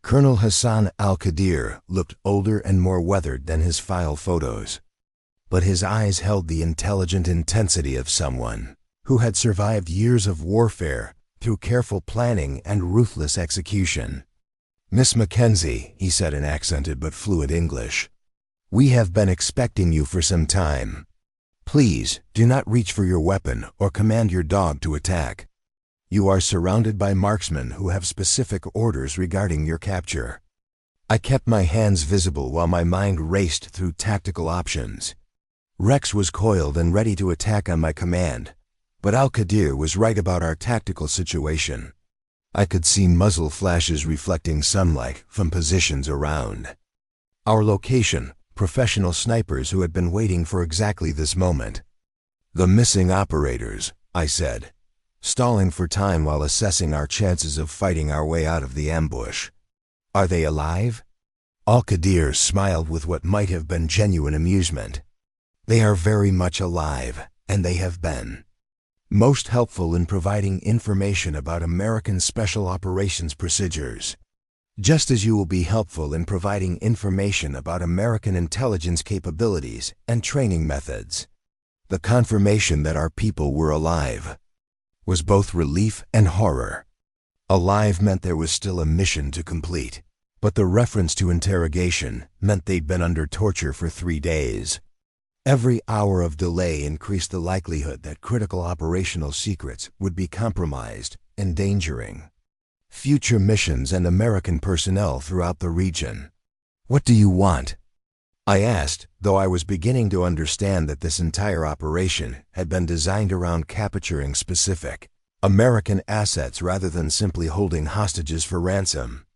Colonel Hassan al-Qadir looked older and more weathered than his file photos, but his eyes held the intelligent intensity of someone who had survived years of warfare through careful planning and ruthless execution. "Miss Mackenzie," he said in accented but fluid English, "we have been expecting you for some time. Please do not reach for your weapon or command your dog to attack. You are surrounded by marksmen who have specific orders regarding your capture." I kept my hands visible while my mind raced through tactical options. Rex was coiled and ready to attack on my command, but Al-Qadir was right about our tactical situation. I could see muzzle flashes reflecting sunlight from positions around our location, professional snipers who had been waiting for exactly this moment. "The missing operators," I said, stalling for time while assessing our chances of fighting our way out of the ambush. "Are they alive?" Al-Qadir smiled with what might have been genuine amusement. "They are very much alive, and they have been most helpful in providing information about American Special Operations procedures, just as you will be helpful in providing information about American intelligence capabilities and training methods." The confirmation that our people were alive was both relief and horror. Alive meant there was still a mission to complete, but the reference to interrogation meant they'd been under torture for 3 days. Every hour of delay increased the likelihood that critical operational secrets would be compromised, endangering future missions and American personnel throughout the region. "What do you want?" I asked, though I was beginning to understand that this entire operation had been designed around capturing specific American assets rather than simply holding hostages for ransom.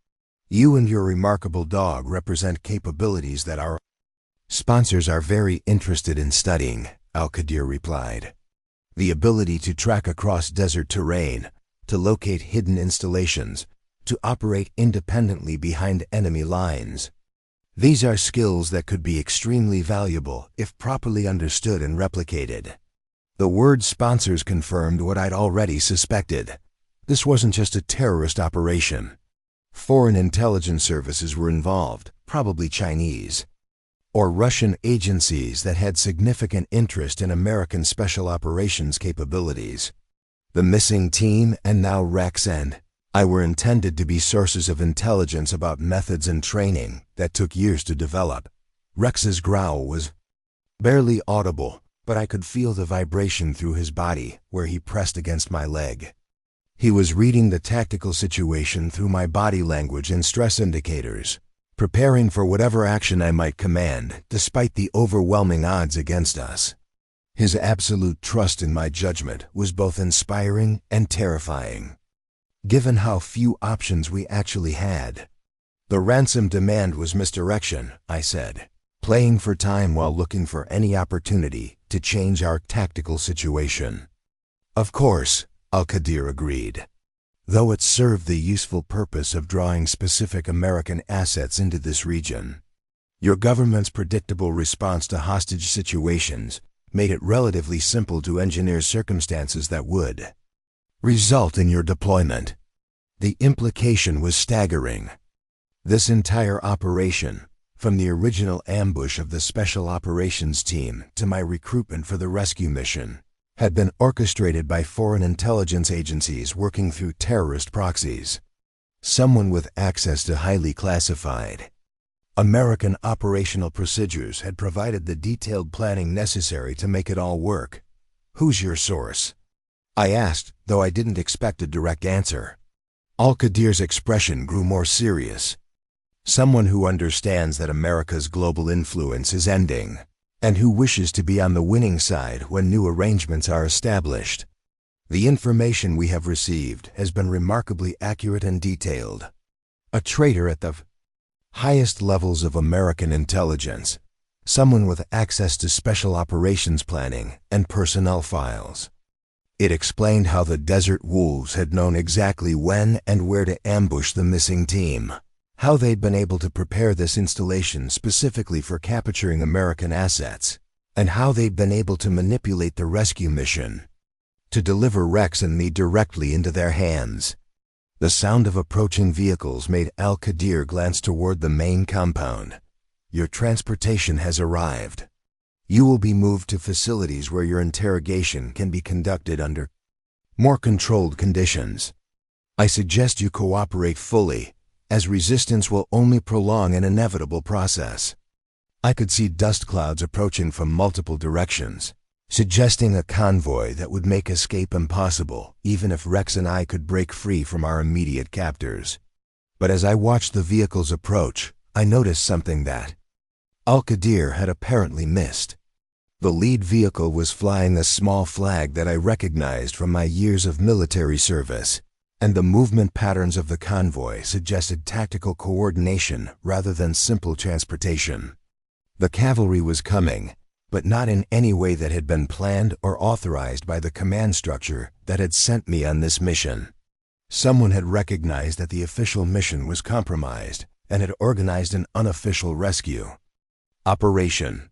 "You and your remarkable dog represent capabilities that our sponsors are very interested in studying," Al-Qadir replied. "The ability to track across desert terrain, to locate hidden installations, to operate independently behind enemy lines. These are skills that could be extremely valuable if properly understood and replicated." The word sponsors confirmed what I'd already suspected. This wasn't just a terrorist operation. Foreign intelligence services were involved, probably Chinese or Russian agencies that had significant interest in American special operations capabilities. The missing team, and now Rex and I, were intended to be sources of intelligence about methods and training that took years to develop. Rex's growl was barely audible, but I could feel the vibration through his body where he pressed against my leg. He was reading the tactical situation through my body language and stress indicators, preparing for whatever action I might command, despite the overwhelming odds against us. His absolute trust in my judgment was both inspiring and terrifying, given how few options we actually had. The ransom demand was misdirection, I said, playing for time while looking for any opportunity to change our tactical situation. Of course, Al-Qadir agreed, though it served the useful purpose of drawing specific American assets into this region. Your government's predictable response to hostage situations made it relatively simple to engineer circumstances that would result in your deployment. The implication was staggering. This entire operation, from the original ambush of the Special Operations Team to my recruitment for the rescue mission, had been orchestrated by foreign intelligence agencies working through terrorist proxies. Someone with access to highly classified American operational procedures had provided the detailed planning necessary to make it all work. Who's your source? I asked, though I didn't expect a direct answer. Al-Qadir's expression grew more serious. Someone who understands that America's global influence is ending, and who wishes to be on the winning side when new arrangements are established. The information we have received has been remarkably accurate and detailed. A traitor at the highest levels of American intelligence, someone with access to special operations planning and personnel files. It explained how the Desert Wolves had known exactly when and where to ambush the missing team, how they'd been able to prepare this installation specifically for capturing American assets, and how they'd been able to manipulate the rescue mission to deliver Rex and me directly into their hands. The sound of approaching vehicles made Al-Qadir glance toward the main compound. Your transportation has arrived. You will be moved to facilities where your interrogation can be conducted under more controlled conditions. I suggest you cooperate fully, as resistance will only prolong an inevitable process. I could see dust clouds approaching from multiple directions, suggesting a convoy that would make escape impossible, even if Rex and I could break free from our immediate captors. But as I watched the vehicles approach, I noticed something that Al-Qadir had apparently missed. The lead vehicle was flying a small flag that I recognized from my years of military service, and the movement patterns of the convoy suggested tactical coordination rather than simple transportation. The cavalry was coming, but not in any way that had been planned or authorized by the command structure that had sent me on this mission. Someone had recognized that the official mission was compromised and had organized an unofficial rescue operation.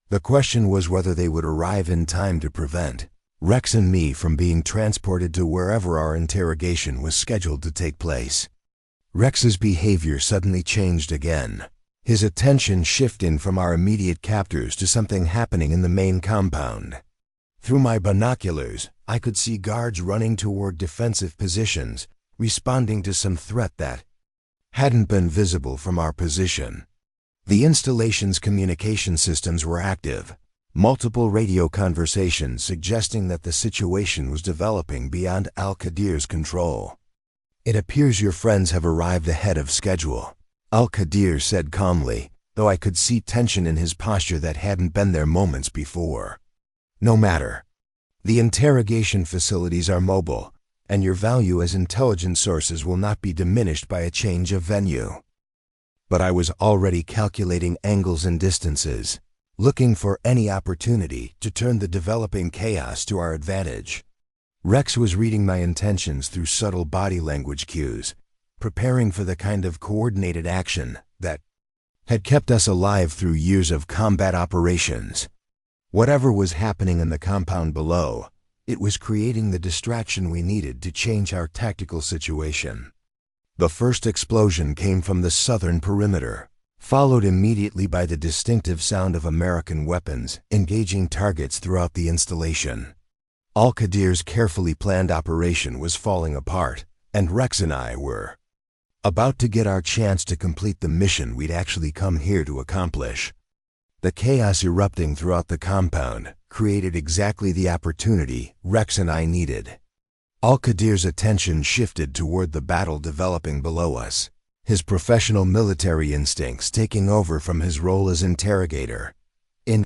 The question was whether they would arrive in time to prevent Rex and me from being transported to wherever our interrogation was scheduled to take place. Rex's behavior suddenly changed again, his attention shifting from our immediate captors to something happening in the main compound. Through my binoculars, I could see guards running toward defensive positions, responding to some threat that hadn't been visible from our position. The installation's communication systems were active, multiple radio conversations suggesting that the situation was developing beyond Al-Qadir's control. It appears your friends have arrived ahead of schedule, Al-Qadir said calmly, though I could see tension in his posture that hadn't been there moments before. No matter. The interrogation facilities are mobile, and your value as intelligence sources will not be diminished by a change of venue. But I was already calculating angles and distances, looking for any opportunity to turn the developing chaos to our advantage. Rex was reading my intentions through subtle body language cues, preparing for the kind of coordinated action that had kept us alive through years of combat operations. Whatever was happening in the compound below, it was creating the distraction we needed to change our tactical situation. The first explosion came from the southern perimeter, followed immediately by the distinctive sound of American weapons engaging targets throughout the installation. Al-Qadir's carefully planned operation was falling apart, and Rex and I were about to get our chance to complete the mission we'd actually come here to accomplish. The chaos erupting throughout the compound created exactly the opportunity Rex and I needed. Al-Qadir's attention shifted toward the battle developing below us, his professional military instincts taking over from his role as interrogator. In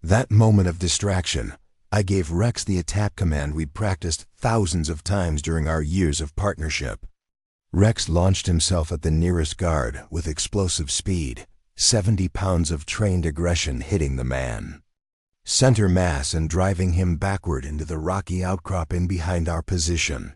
That moment of distraction, I gave Rex the attack command we'd practiced thousands of times during our years of partnership. Rex launched himself at the nearest guard with explosive speed, 70 pounds of trained aggression hitting the man. Center mass and driving him backward into the rocky outcropping behind our position.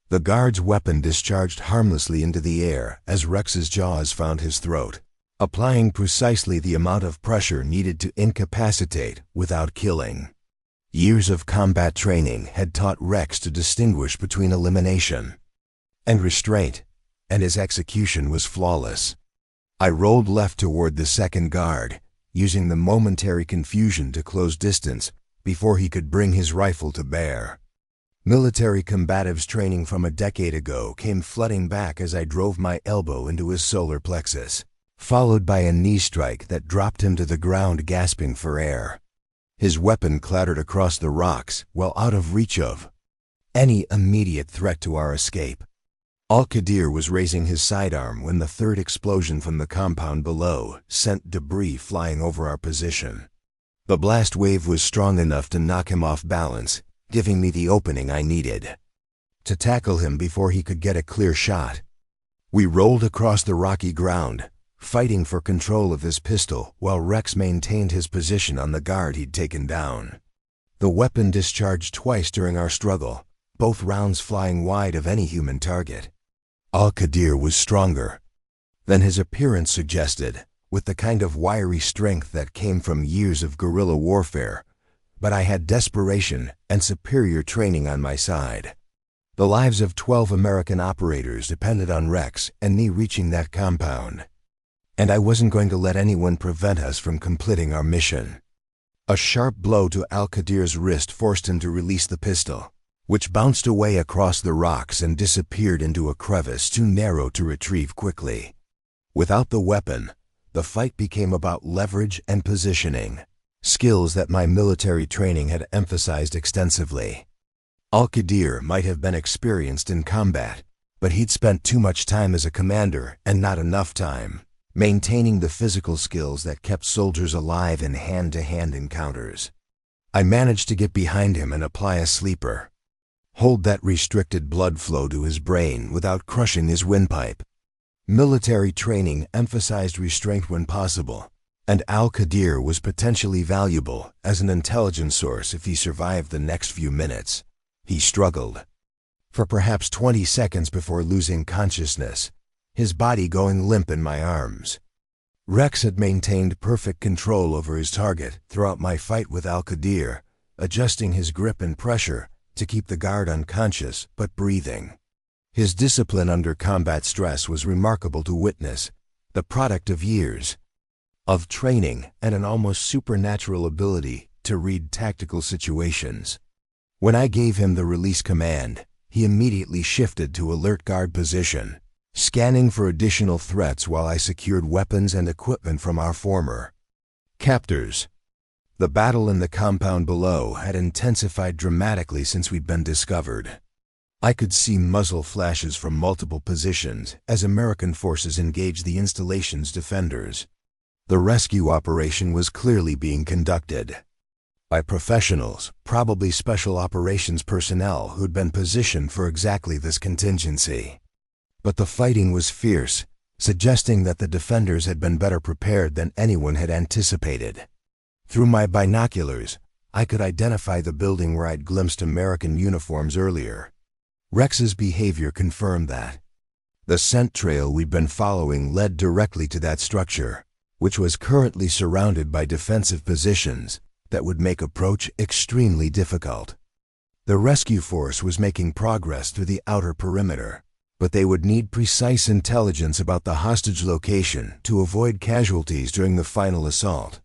The guard's weapon discharged harmlessly into the air as Rex's jaws found his throat, applying precisely the amount of pressure needed to incapacitate without killing. Years of combat training had taught Rex to distinguish between elimination and restraint, and his execution was flawless. I rolled left toward the second guard, using the momentary confusion to close distance before he could bring his rifle to bear. Military combatives training from a decade ago came flooding back as I drove my elbow into his solar plexus, followed by a knee strike that dropped him to the ground gasping for air. His weapon clattered across the rocks, well out of reach of any immediate threat to our escape. Al-Qadir was raising his sidearm when the third explosion from the compound below sent debris flying over our position. The blast wave was strong enough to knock him off balance, giving me the opening I needed to tackle him before he could get a clear shot. We rolled across the rocky ground, fighting for control of his pistol while Rex maintained his position on the guard he'd taken down. The weapon discharged twice during our struggle, both rounds flying wide of any human target. Al-Qadir was stronger than his appearance suggested, with the kind of wiry strength that came from years of guerrilla warfare, but I had desperation and superior training on my side. The lives of 12 American operators depended on Rex and me reaching that compound, and I wasn't going to let anyone prevent us from completing our mission. A sharp blow to Al-Qadir's wrist forced him to release the pistol, which bounced away across the rocks and disappeared into a crevice too narrow to retrieve quickly. Without the weapon, the fight became about leverage and positioning, skills that my military training had emphasized extensively. Al-Qadir might have been experienced in combat, but he'd spent too much time as a commander and not enough time maintaining the physical skills that kept soldiers alive in hand-to-hand encounters. I managed to get behind him and apply a sleeper, hold that restricted blood flow to his brain without crushing his windpipe. Military training emphasized restraint when possible, and Al-Qadir was potentially valuable as an intelligence source if he survived the next few minutes. He struggled for perhaps 20 seconds before losing consciousness, his body going limp in my arms. Rex had maintained perfect control over his target throughout my fight with Al-Qadir, adjusting his grip and pressure to keep the guard unconscious but breathing. His discipline under combat stress was remarkable to witness, the product of years of training and an almost supernatural ability to read tactical situations. When I gave him the release command, he immediately shifted to alert guard position, scanning for additional threats while I secured weapons and equipment from our former captors. The battle in the compound below had intensified dramatically since we'd been discovered. I could see muzzle flashes from multiple positions as American forces engaged the installation's defenders. The rescue operation was clearly being conducted by professionals, probably special operations personnel who'd been positioned for exactly this contingency. But the fighting was fierce, suggesting that the defenders had been better prepared than anyone had anticipated. Through my binoculars, I could identify the building where I'd glimpsed American uniforms earlier. Rex's behavior confirmed that. The scent trail we'd been following led directly to that structure, which was currently surrounded by defensive positions that would make approach extremely difficult. The rescue force was making progress through the outer perimeter, but they would need precise intelligence about the hostage location to avoid casualties during the final assault.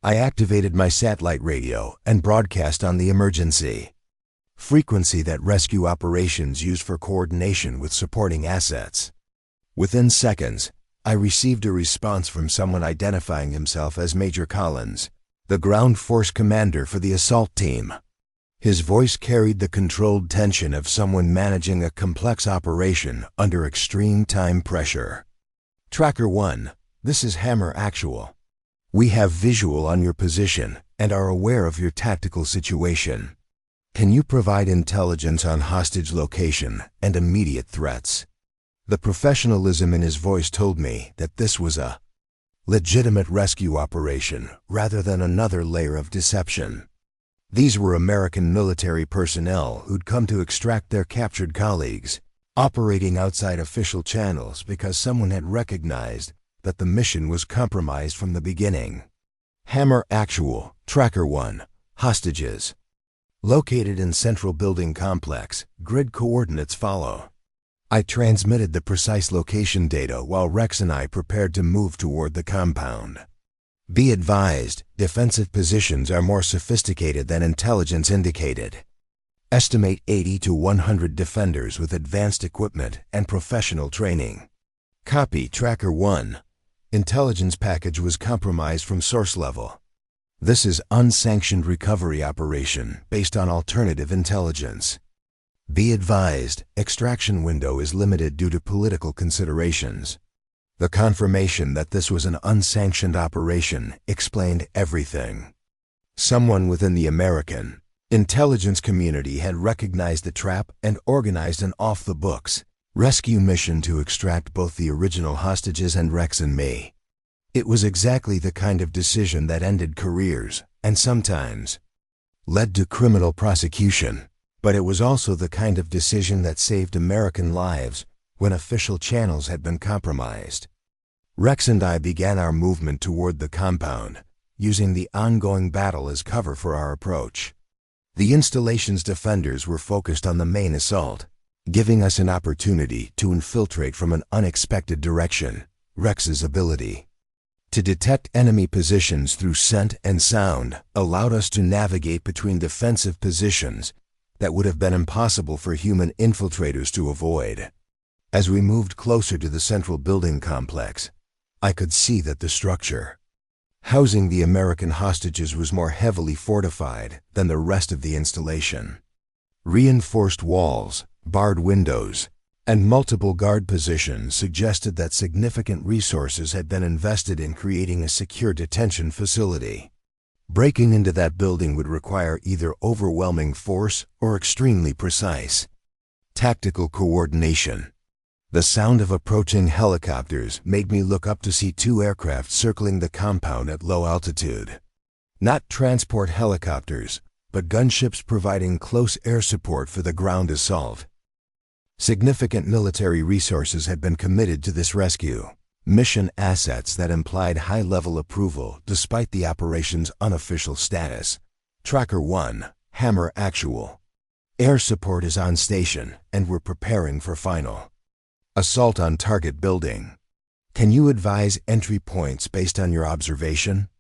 I activated my satellite radio and broadcast on the emergency frequency that rescue operations use for coordination with supporting assets. Within seconds, I received a response from someone identifying himself as Major Collins, the ground force commander for the assault team. His voice carried the controlled tension of someone managing a complex operation under extreme time pressure. Tracker 1, this is Hammer Actual. We have visual on your position and are aware of your tactical situation. Can you provide intelligence on hostage location and immediate threats? The professionalism in his voice told me that this was a legitimate rescue operation rather than another layer of deception. These were American military personnel who'd come to extract their captured colleagues, operating outside official channels because someone had recognized that the mission was compromised from the beginning. Hammer Actual, Tracker 1, Hostages. Located in Central Building Complex, grid coordinates follow. I transmitted the precise location data while Rex and I prepared to move toward the compound. Be advised, defensive positions are more sophisticated than intelligence indicated. Estimate 80 to 100 defenders with advanced equipment and professional training. Copy Tracker 1. Intelligence package was compromised from source level. This is unsanctioned recovery operation based on alternative intelligence. Be advised, extraction window is limited due to political considerations. The confirmation that this was an unsanctioned operation explained everything. Someone within the American intelligence community had recognized the trap and organized an off-the-books rescue mission to extract both the original hostages and Rex and me. It was exactly the kind of decision that ended careers and sometimes led to criminal prosecution, but it was also the kind of decision that saved American lives when official channels had been compromised. Rex and I began our movement toward the compound, using the ongoing battle as cover for our approach. The installation's defenders were focused on the main assault, giving us an opportunity to infiltrate from an unexpected direction. Rex's ability to detect enemy positions through scent and sound allowed us to navigate between defensive positions that would have been impossible for human infiltrators to avoid. As we moved closer to the central building complex, I could see that the structure housing the American hostages was more heavily fortified than the rest of the installation. Reinforced walls, barred windows, and multiple guard positions suggested that significant resources had been invested in creating a secure detention facility. Breaking into that building would require either overwhelming force or extremely precise tactical coordination. The sound of approaching helicopters made me look up to see two aircraft circling the compound at low altitude. Not transport helicopters, but gunships providing close air support for the ground assault. Significant military resources had been committed to this rescue, mission assets that implied high-level approval despite the operation's unofficial status. Tracker 1, Hammer Actual. Air support is on station, and we're preparing for final assault on target building. Can you advise entry points based on your observation?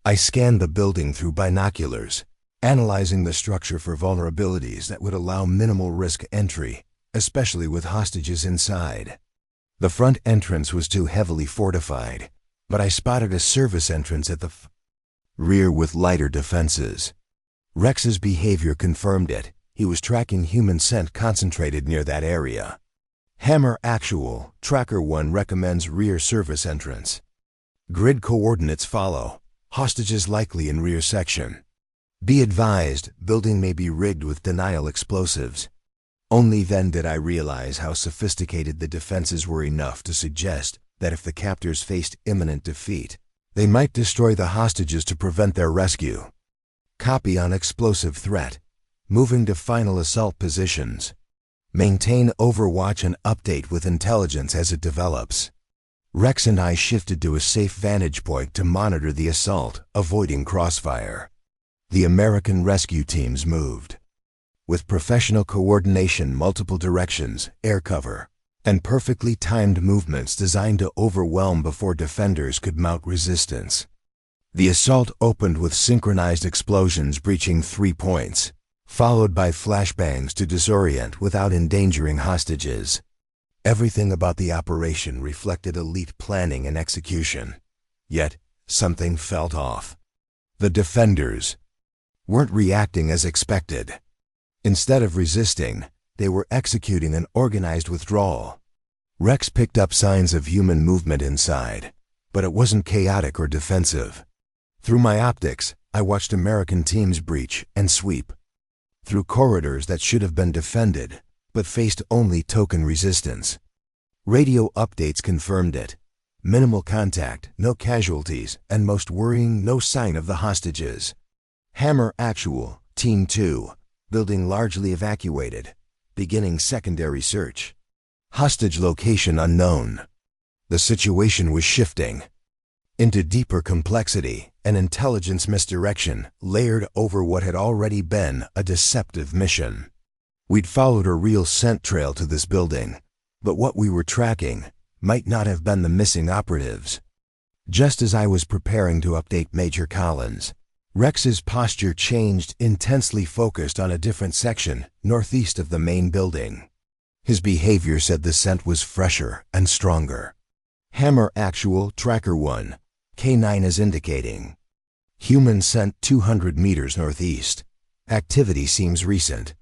I scanned the building through binoculars, analyzing the structure for vulnerabilities that would allow minimal risk entry, especially with hostages inside. The front entrance was too heavily fortified, but I spotted a service entrance at the rear with lighter defenses. Rex's behavior confirmed it. He was tracking human scent concentrated near that area. Hammer Actual, Tracker 1 recommends rear service entrance. Grid coordinates follow. Hostages likely in rear section. Be advised, building may be rigged with denial explosives. Only then did I realize how sophisticated the defenses were enough to suggest that if the captors faced imminent defeat, they might destroy the hostages to prevent their rescue. Copy on explosive threat. Moving to final assault positions. Maintain overwatch and update with intelligence as it develops. Rex and I shifted to a safe vantage point to monitor the assault, avoiding crossfire. The American rescue teams moved with professional coordination, multiple directions, air cover, and perfectly timed movements designed to overwhelm before defenders could mount resistance. The assault opened with synchronized explosions breaching 3 points, followed by flashbangs to disorient without endangering hostages. Everything about the operation reflected elite planning and execution. Yet, something felt off. The defenders weren't reacting as expected. Instead of resisting, they were executing an organized withdrawal. Rex picked up signs of human movement inside, but it wasn't chaotic or defensive. Through my optics, I watched American teams breach and sweep through corridors that should have been defended, but faced only token resistance. Radio updates confirmed it. Minimal contact, no casualties, and most worrying, no sign of the hostages. Hammer actual, Team 2, building largely evacuated, beginning secondary search. Hostage location unknown. The situation was shifting into deeper complexity, an intelligence misdirection layered over what had already been a deceptive mission. We'd followed a real scent trail to this building, but what we were tracking might not have been the missing operatives. Just as I was preparing to update Major Collins, Rex's posture changed, intensely focused on a different section, northeast of the main building. His behavior said the scent was fresher and stronger. Hammer actual, Tracker 1, K9 is indicating. Human scent 200 meters northeast. Activity seems recent.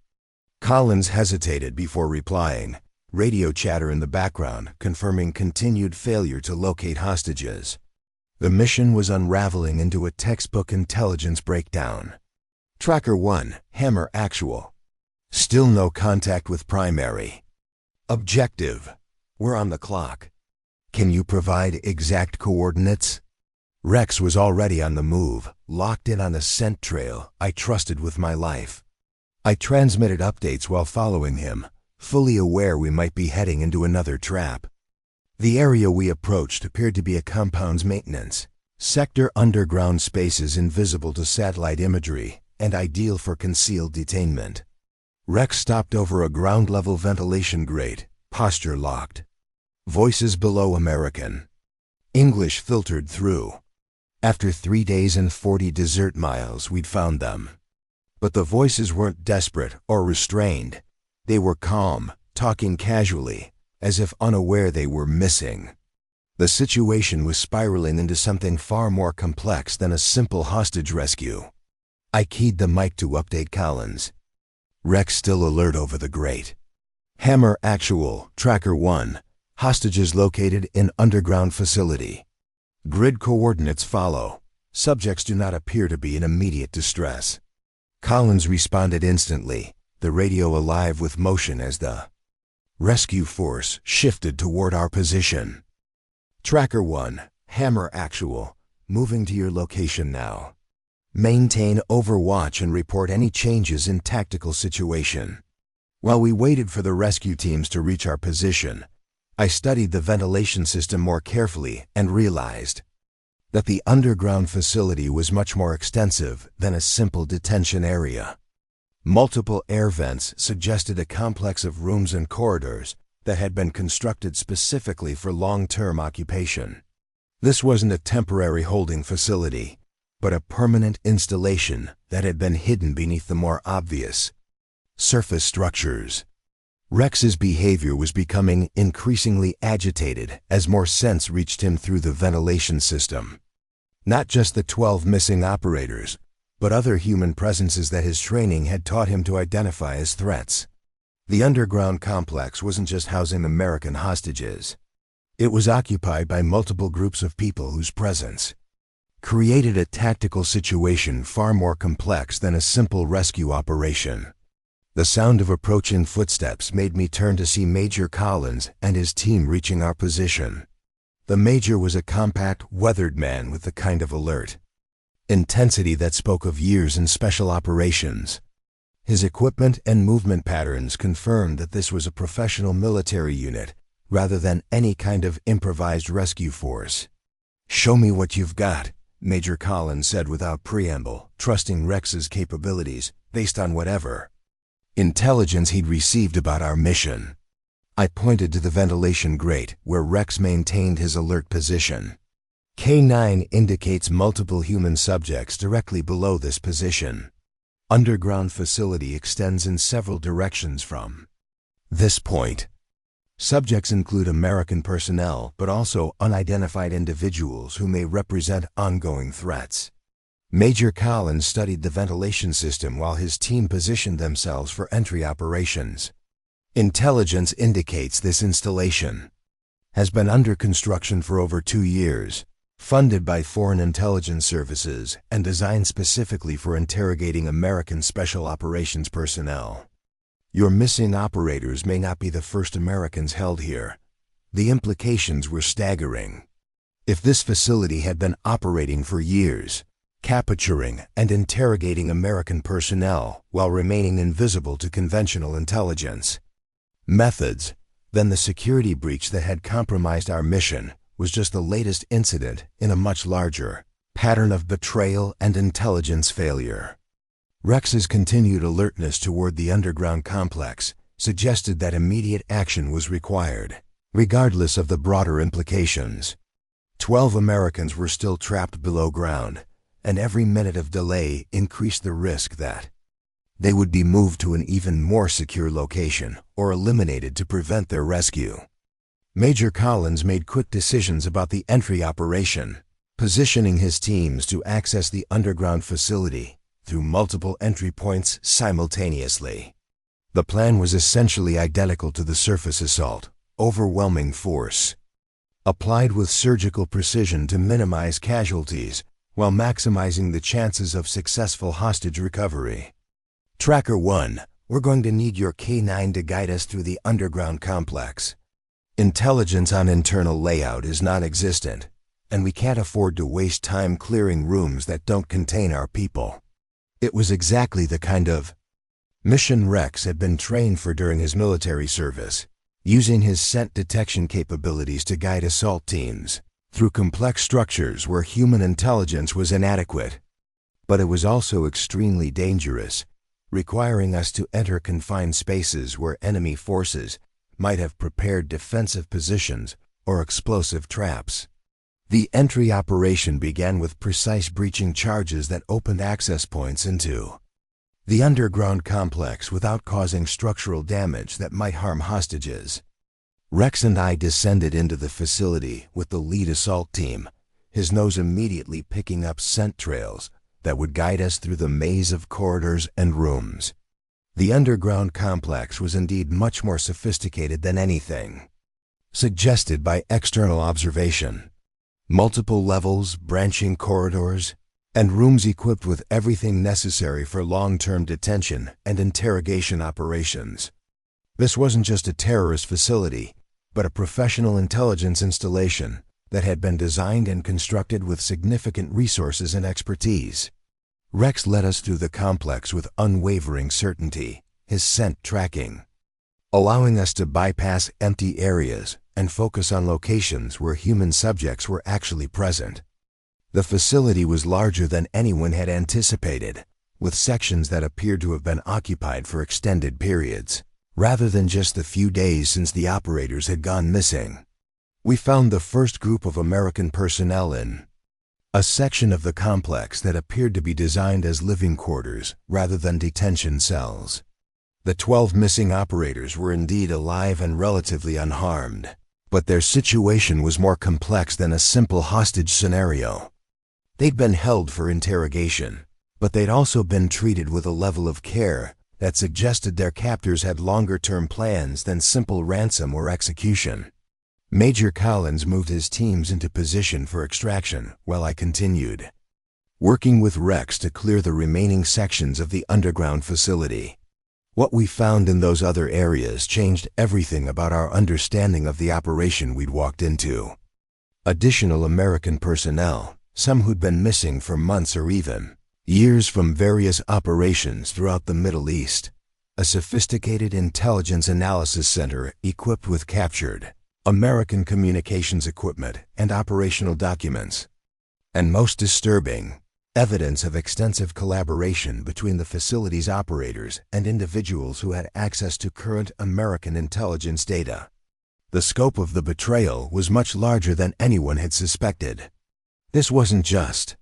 Collins hesitated before replying. Radio chatter in the background confirming continued failure to locate hostages. The mission was unraveling into a textbook intelligence breakdown. Tracker 1, Hammer actual. Still no contact with primary. Objective. We're on the clock. Can you provide exact coordinates? Rex was already on the move, locked in on a scent trail I trusted with my life. I transmitted updates while following him, fully aware we might be heading into another trap. The area we approached appeared to be a compound's maintenance sector, underground spaces invisible to satellite imagery and ideal for concealed detainment. Rex stopped over a ground-level ventilation grate, posture locked. Voices below American. English filtered through. After 3 days and 40 desert miles, we'd found them. But the voices weren't desperate or restrained. They were calm, talking casually, as if unaware they were missing. The situation was spiraling into something far more complex than a simple hostage rescue. I keyed the mic to update Collins. Rex still alert over the grate. Hammer actual, Tracker 1, hostages located in underground facility. Grid coordinates follow. Subjects do not appear to be in immediate distress. Collins responded instantly, the radio alive with motion as the rescue force shifted toward our position. Tracker 1, Hammer actual, moving to your location now. Maintain overwatch and report any changes in tactical situation. While we waited for the rescue teams to reach our position, I studied the ventilation system more carefully and realized that the underground facility was much more extensive than a simple detention area. Multiple air vents suggested a complex of rooms and corridors that had been constructed specifically for long-term occupation. This wasn't a temporary holding facility, but a permanent installation that had been hidden beneath the more obvious surface structures. Rex's behavior was becoming increasingly agitated as more sense reached him through the ventilation system. Not just the 12 missing operators, but other human presences that his training had taught him to identify as threats. The underground complex wasn't just housing American hostages. It was occupied by multiple groups of people whose presence created a tactical situation far more complex than a simple rescue operation. The sound of approaching footsteps made me turn to see Major Collins and his team reaching our position. The Major was a compact, weathered man with the kind of alert intensity that spoke of years in special operations. His equipment and movement patterns confirmed that this was a professional military unit rather than any kind of improvised rescue force. "Show me what you've got," Major Collins said without preamble, trusting Rex's capabilities based on whatever intelligence he'd received about our mission. I pointed to the ventilation grate where Rex maintained his alert position. K9 indicates multiple human subjects directly below this position. Underground facility extends in several directions from this point. Subjects include American personnel, but also unidentified individuals who may represent ongoing threats. Major Collins studied the ventilation system while his team positioned themselves for entry operations. Intelligence indicates this installation has been under construction for over 2 years, funded by foreign intelligence services and designed specifically for interrogating American Special Operations personnel. Your missing operators may not be the first Americans held here. The implications were staggering. If this facility had been operating for years, capturing and interrogating American personnel while remaining invisible to conventional intelligence methods, then the security breach that had compromised our mission was just the latest incident in a much larger pattern of betrayal and intelligence failure. Rex's continued alertness toward the underground complex suggested that immediate action was required, regardless of the broader implications. 12 Americans were still trapped below ground, and every minute of delay increased the risk that they would be moved to an even more secure location or eliminated to prevent their rescue. Major Collins made quick decisions about the entry operation, positioning his teams to access the underground facility through multiple entry points simultaneously. The plan was essentially identical to the surface assault, overwhelming force, applied with surgical precision to minimize casualties while maximizing the chances of successful hostage recovery. Tracker 1, we're going to need your K9 to guide us through the underground complex. Intelligence on internal layout is non-existent, and we can't afford to waste time clearing rooms that don't contain our people. It was exactly the kind of mission Rex had been trained for during his military service, using his scent detection capabilities to guide assault teams through complex structures where human intelligence was inadequate. But it was also extremely dangerous, requiring us to enter confined spaces where enemy forces might have prepared defensive positions or explosive traps. The entry operation began with precise breaching charges that opened access points into the underground complex without causing structural damage that might harm hostages. Rex and I descended into the facility with the lead assault team, his nose immediately picking up scent trails that would guide us through the maze of corridors and rooms. The underground complex was indeed much more sophisticated than anything suggested by external observation. Multiple levels, branching corridors, and rooms equipped with everything necessary for long-term detention and interrogation operations. This wasn't just a terrorist facility, but a professional intelligence installation that had been designed and constructed with significant resources and expertise. Rex led us through the complex with unwavering certainty, his scent tracking, allowing us to bypass empty areas and focus on locations where human subjects were actually present. The facility was larger than anyone had anticipated, with sections that appeared to have been occupied for extended periods, rather than just the few days since the operators had gone missing. We found the first group of American personnel in a section of the complex that appeared to be designed as living quarters rather than detention cells. The 12 missing operators were indeed alive and relatively unharmed, but their situation was more complex than a simple hostage scenario. They'd been held for interrogation, but they'd also been treated with a level of care that suggested their captors had longer-term plans than simple ransom or execution. Major Collins moved his teams into position for extraction while I continued, working with Rex to clear the remaining sections of the underground facility. What we found in those other areas changed everything about our understanding of the operation we'd walked into. Additional American personnel, some who'd been missing for months or even years from various operations throughout the Middle East, a sophisticated intelligence analysis center equipped with captured American communications equipment and operational documents, and most disturbing, evidence of extensive collaboration between the facility's operators and individuals who had access to current American intelligence data. The scope of the betrayal was much larger than anyone had suspected. This wasn't just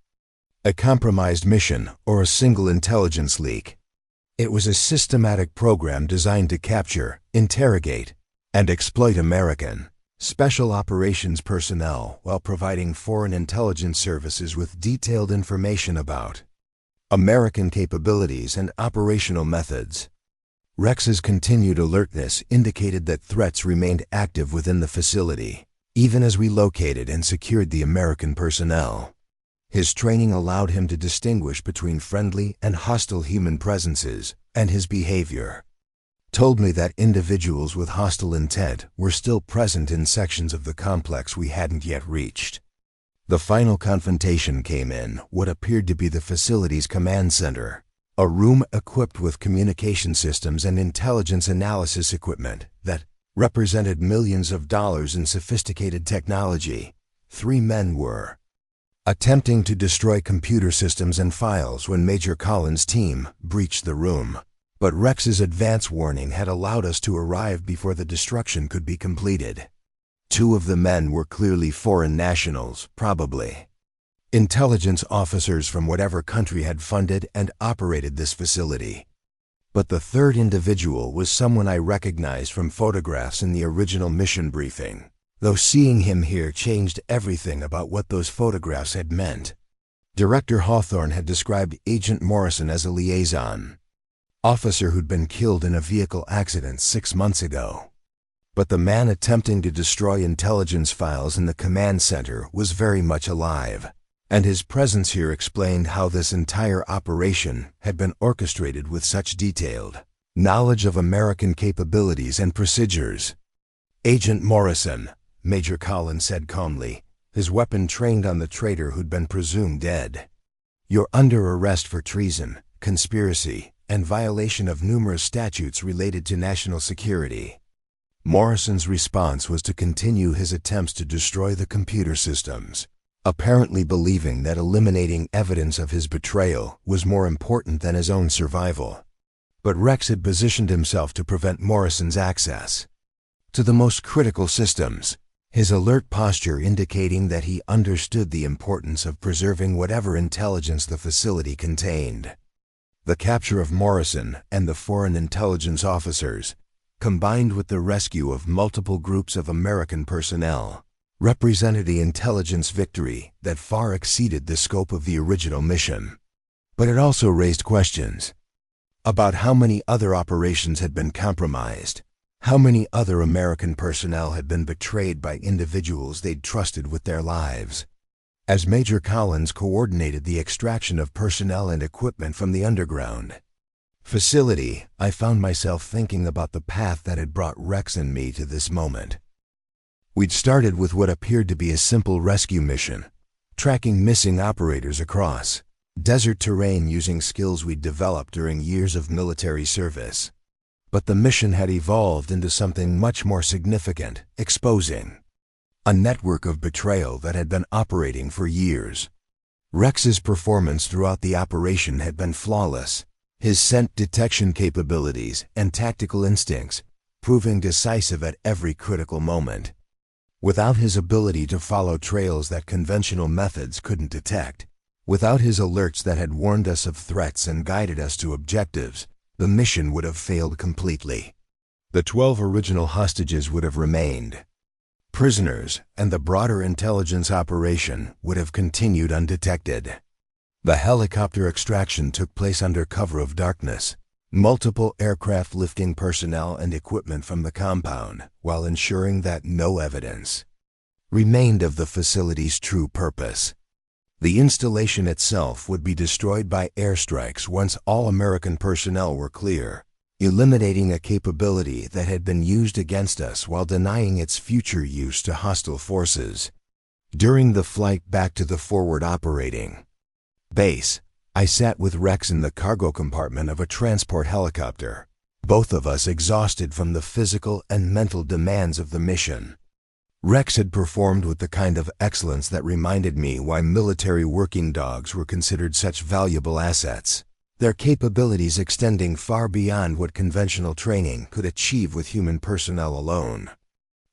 a compromised mission or a single intelligence leak. It was a systematic program designed to capture, interrogate, and exploit American special operations personnel while providing foreign intelligence services with detailed information about American capabilities and operational methods. Rex's continued alertness indicated that threats remained active within the facility, even as we located and secured the American personnel. His training allowed him to distinguish between friendly and hostile human presences, and his behavior told me that individuals with hostile intent were still present in sections of the complex we hadn't yet reached. The final confrontation came in what appeared to be the facility's command center, a room equipped with communication systems and intelligence analysis equipment that represented millions of dollars in sophisticated technology. 3 men were attempting to destroy computer systems and files when Major Collins' team breached the room. But Rex's advance warning had allowed us to arrive before the destruction could be completed. 2 of the men were clearly foreign nationals, probably intelligence officers from whatever country had funded and operated this facility. But the 3rd individual was someone I recognized from photographs in the original mission briefing, though seeing him here changed everything about what those photographs had meant. Director Hawthorne had described Agent Morrison as a liaison officer who'd been killed in a vehicle accident 6 months ago. But the man attempting to destroy intelligence files in the command center was very much alive, and his presence here explained how this entire operation had been orchestrated with such detailed knowledge of American capabilities and procedures. Agent Morrison, Major Collins said calmly, his weapon trained on the traitor who'd been presumed dead. You're under arrest for treason, conspiracy, and violation of numerous statutes related to national security. Morrison's response was to continue his attempts to destroy the computer systems, apparently believing that eliminating evidence of his betrayal was more important than his own survival. But Rex had positioned himself to prevent Morrison's access to the most critical systems, his alert posture indicating that he understood the importance of preserving whatever intelligence the facility contained. The capture of Morrison and the foreign intelligence officers, combined with the rescue of multiple groups of American personnel, represented the intelligence victory that far exceeded the scope of the original mission. But it also raised questions about how many other operations had been compromised, how many other American personnel had been betrayed by individuals they'd trusted with their lives. As Major Collins coordinated the extraction of personnel and equipment from the underground facility, I found myself thinking about the path that had brought Rex and me to this moment. We'd started with what appeared to be a simple rescue mission, tracking missing operators across desert terrain using skills we'd developed during years of military service. But the mission had evolved into something much more significant, exposing a network of betrayal that had been operating for years. Rex's performance throughout the operation had been flawless, his scent detection capabilities and tactical instincts proving decisive at every critical moment. Without his ability to follow trails that conventional methods couldn't detect, without his alerts that had warned us of threats and guided us to objectives, the mission would have failed completely. The 12 original hostages would have remained prisoners, and the broader intelligence operation would have continued undetected. The helicopter extraction took place under cover of darkness, multiple aircraft lifting personnel and equipment from the compound, while ensuring that no evidence remained of the facility's true purpose. The installation itself would be destroyed by airstrikes once all American personnel were clear, eliminating a capability that had been used against us while denying its future use to hostile forces. During the flight back to the forward operating base, I sat with Rex in the cargo compartment of a transport helicopter, both of us exhausted from the physical and mental demands of the mission. Rex had performed with the kind of excellence that reminded me why military working dogs were considered such valuable assets, their capabilities extending far beyond what conventional training could achieve with human personnel alone.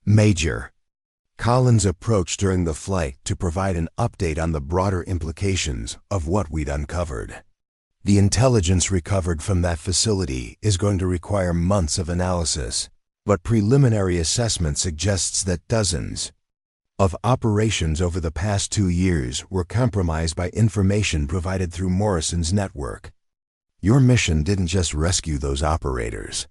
Major Collins approached during the flight to provide an update on the broader implications of what we'd uncovered. The intelligence recovered from that facility is going to require months of analysis, but preliminary assessment suggests that dozens of operations over the past 2 years were compromised by information provided through Morrison's network. Your mission didn't just rescue those operators.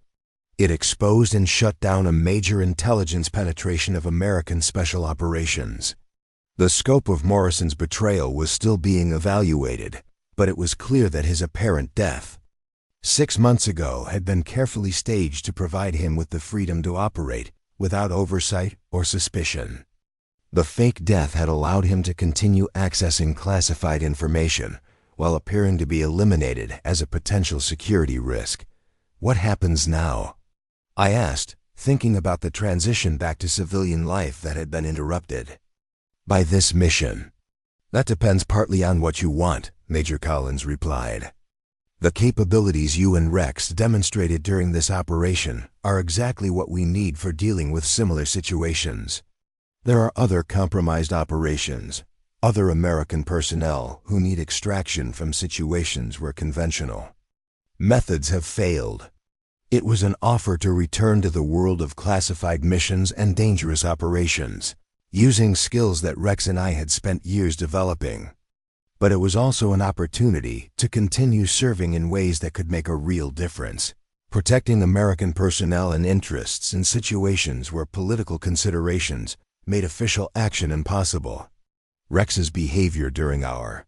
It exposed and shut down a major intelligence penetration of American special operations. The scope of Morrison's betrayal was still being evaluated, but it was clear that his apparent death, 6 months ago, had been carefully staged to provide him with the freedom to operate without oversight or suspicion. The fake death had allowed him to continue accessing classified information while appearing to be eliminated as a potential security risk. What happens now? I asked, thinking about the transition back to civilian life that had been interrupted by this mission. That depends partly on what you want, Major Collins replied. The capabilities you and Rex demonstrated during this operation are exactly what we need for dealing with similar situations. There are other compromised operations, other American personnel who need extraction from situations where conventional methods have failed. It was an offer to return to the world of classified missions and dangerous operations, using skills that Rex and I had spent years developing. But it was also an opportunity to continue serving in ways that could make a real difference, protecting American personnel and interests in situations where political considerations made official action impossible. Rex's behavior during our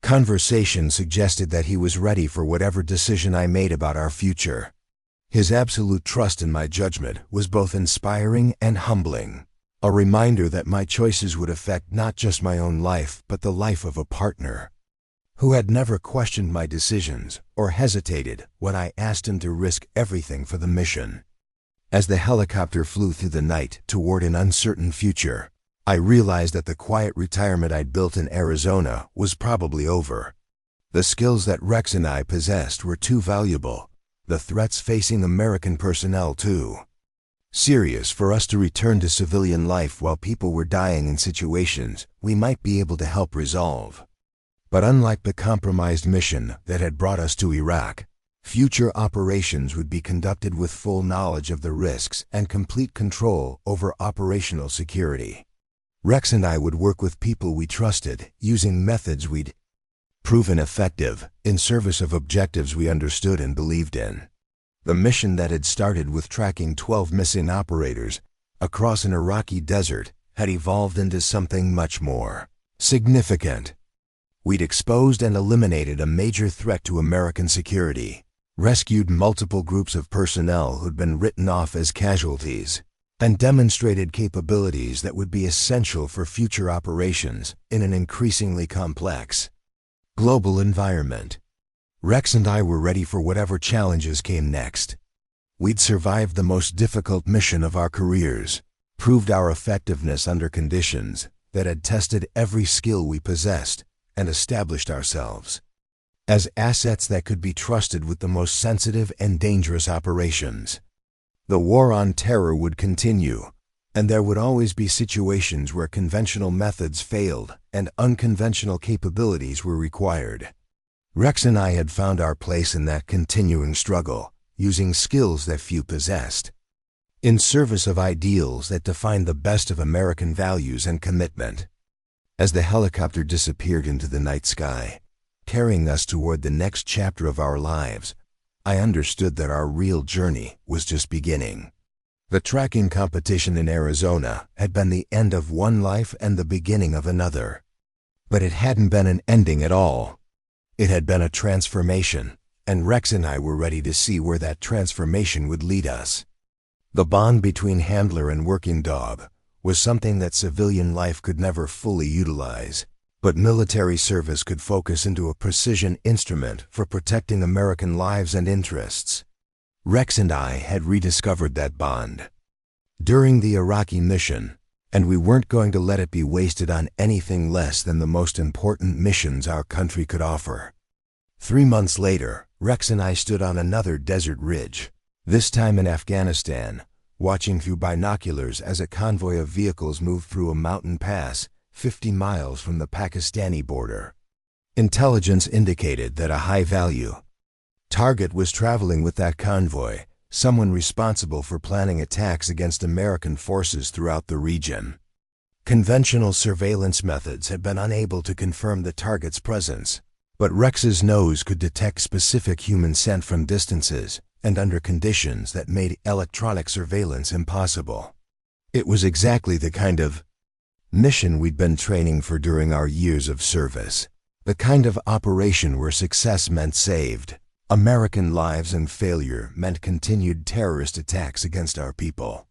conversation suggested that he was ready for whatever decision I made about our future. His absolute trust in my judgment was both inspiring and humbling, a reminder that my choices would affect not just my own life but the life of a partner who had never questioned my decisions or hesitated when I asked him to risk everything for the mission. As the helicopter flew through the night toward an uncertain future, I realized that the quiet retirement I'd built in Arizona was probably over. The skills that Rex and I possessed were too valuable, the threats facing American personnel too serious for us to return to civilian life while people were dying in situations we might be able to help resolve. But unlike the compromised mission that had brought us to Iraq, future operations would be conducted with full knowledge of the risks and complete control over operational security. Rex and I would work with people we trusted, using methods we'd proven effective in service of objectives we understood and believed in. The mission that had started with tracking 12 missing operators across an Iraqi desert had evolved into something much more significant. We'd exposed and eliminated a major threat to American security, rescued multiple groups of personnel who'd been written off as casualties, and demonstrated capabilities that would be essential for future operations in an increasingly complex global environment. Rex and I were ready for whatever challenges came next. We'd survived the most difficult mission of our careers, proved our effectiveness under conditions that had tested every skill we possessed, and established ourselves as assets that could be trusted with the most sensitive and dangerous operations. The war on terror would continue, and there would always be situations where conventional methods failed and unconventional capabilities were required. Rex and I had found our place in that continuing struggle, using skills that few possessed, in service of ideals that defined the best of American values and commitment. As the helicopter disappeared into the night sky, carrying us toward the next chapter of our lives, I understood that our real journey was just beginning. The tracking competition in Arizona had been the end of one life and the beginning of another. But it hadn't been an ending at all. It had been a transformation, and Rex and I were ready to see where that transformation would lead us. The bond between handler and working dog was something that civilian life could never fully utilize, but military service could focus into a precision instrument for protecting American lives and interests. Rex and I had rediscovered that bond during the Iraqi mission, and we weren't going to let it be wasted on anything less than the most important missions our country could offer. 3 months later, Rex and I stood on another desert ridge, this time in Afghanistan, watching through binoculars as a convoy of vehicles moved through a mountain pass 50 miles from the Pakistani border. Intelligence indicated that a high-value target was traveling with that convoy, someone responsible for planning attacks against American forces throughout the region. Conventional surveillance methods had been unable to confirm the target's presence, but Rex's nose could detect specific human scent from distances, and under conditions that made electronic surveillance impossible. It was exactly the kind of mission we'd been training for during our years of service. The kind of operation where success meant saved American lives and failure meant continued terrorist attacks against our people.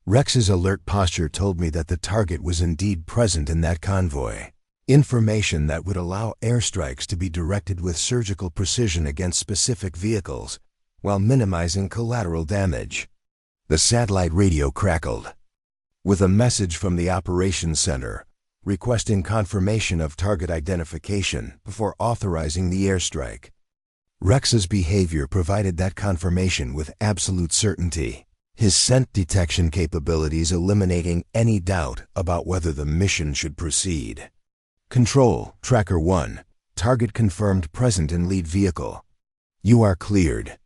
Rex's alert posture told me that the target was indeed present in that convoy. Information that would allow airstrikes to be directed with surgical precision against specific vehicles while minimizing collateral damage. The satellite radio crackled with a message from the operations center requesting confirmation of target identification before authorizing the airstrike. Rex's behavior provided that confirmation with absolute certainty, his scent detection capabilities eliminating any doubt about whether the mission should proceed. Control, Tracker 1, target confirmed present in lead vehicle. You are cleared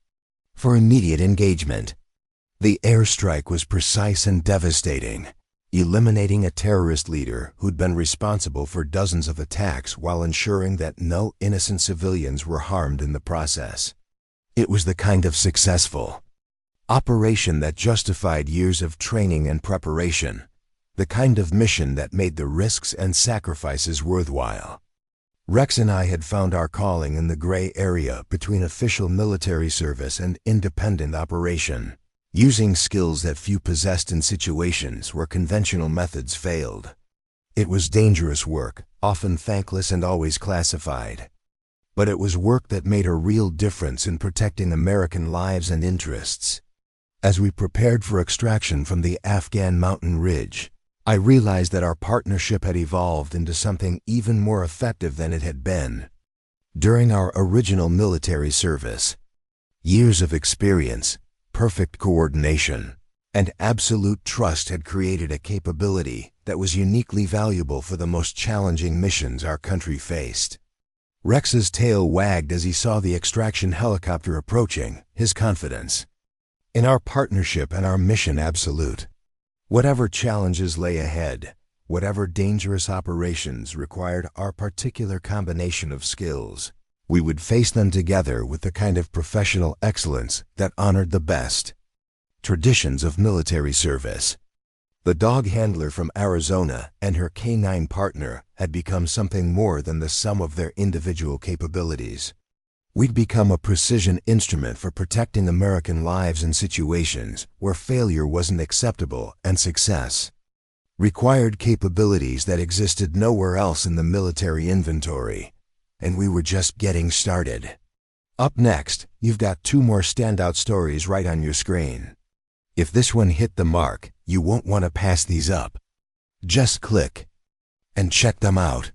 for immediate engagement. The airstrike was precise and devastating, eliminating a terrorist leader who'd been responsible for dozens of attacks while ensuring that no innocent civilians were harmed in the process. It was the kind of successful operation that justified years of training and preparation, the kind of mission that made the risks and sacrifices worthwhile. Rex and I had found our calling in the gray area between official military service and independent operation, using skills that few possessed in situations where conventional methods failed. It was dangerous work, often thankless and always classified. But it was work that made a real difference in protecting American lives and interests. As we prepared for extraction from the Afghan mountain ridge, I realized that our partnership had evolved into something even more effective than it had been during our original military service. Years of experience, perfect coordination, and absolute trust had created a capability that was uniquely valuable for the most challenging missions our country faced. Rex's tail wagged as he saw the extraction helicopter approaching, his confidence in our partnership and our mission absolute. Whatever challenges lay ahead, whatever dangerous operations required our particular combination of skills, we would face them together with the kind of professional excellence that honored the best traditions of military service. The dog handler from Arizona and her canine partner had become something more than the sum of their individual capabilities. We'd become a precision instrument for protecting American lives in situations where failure wasn't acceptable and success required capabilities that existed nowhere else in the military inventory. And we were just getting started. Up next, you've got 2 more standout stories right on your screen. If this one hit the mark, you won't want to pass these up. Just click and check them out.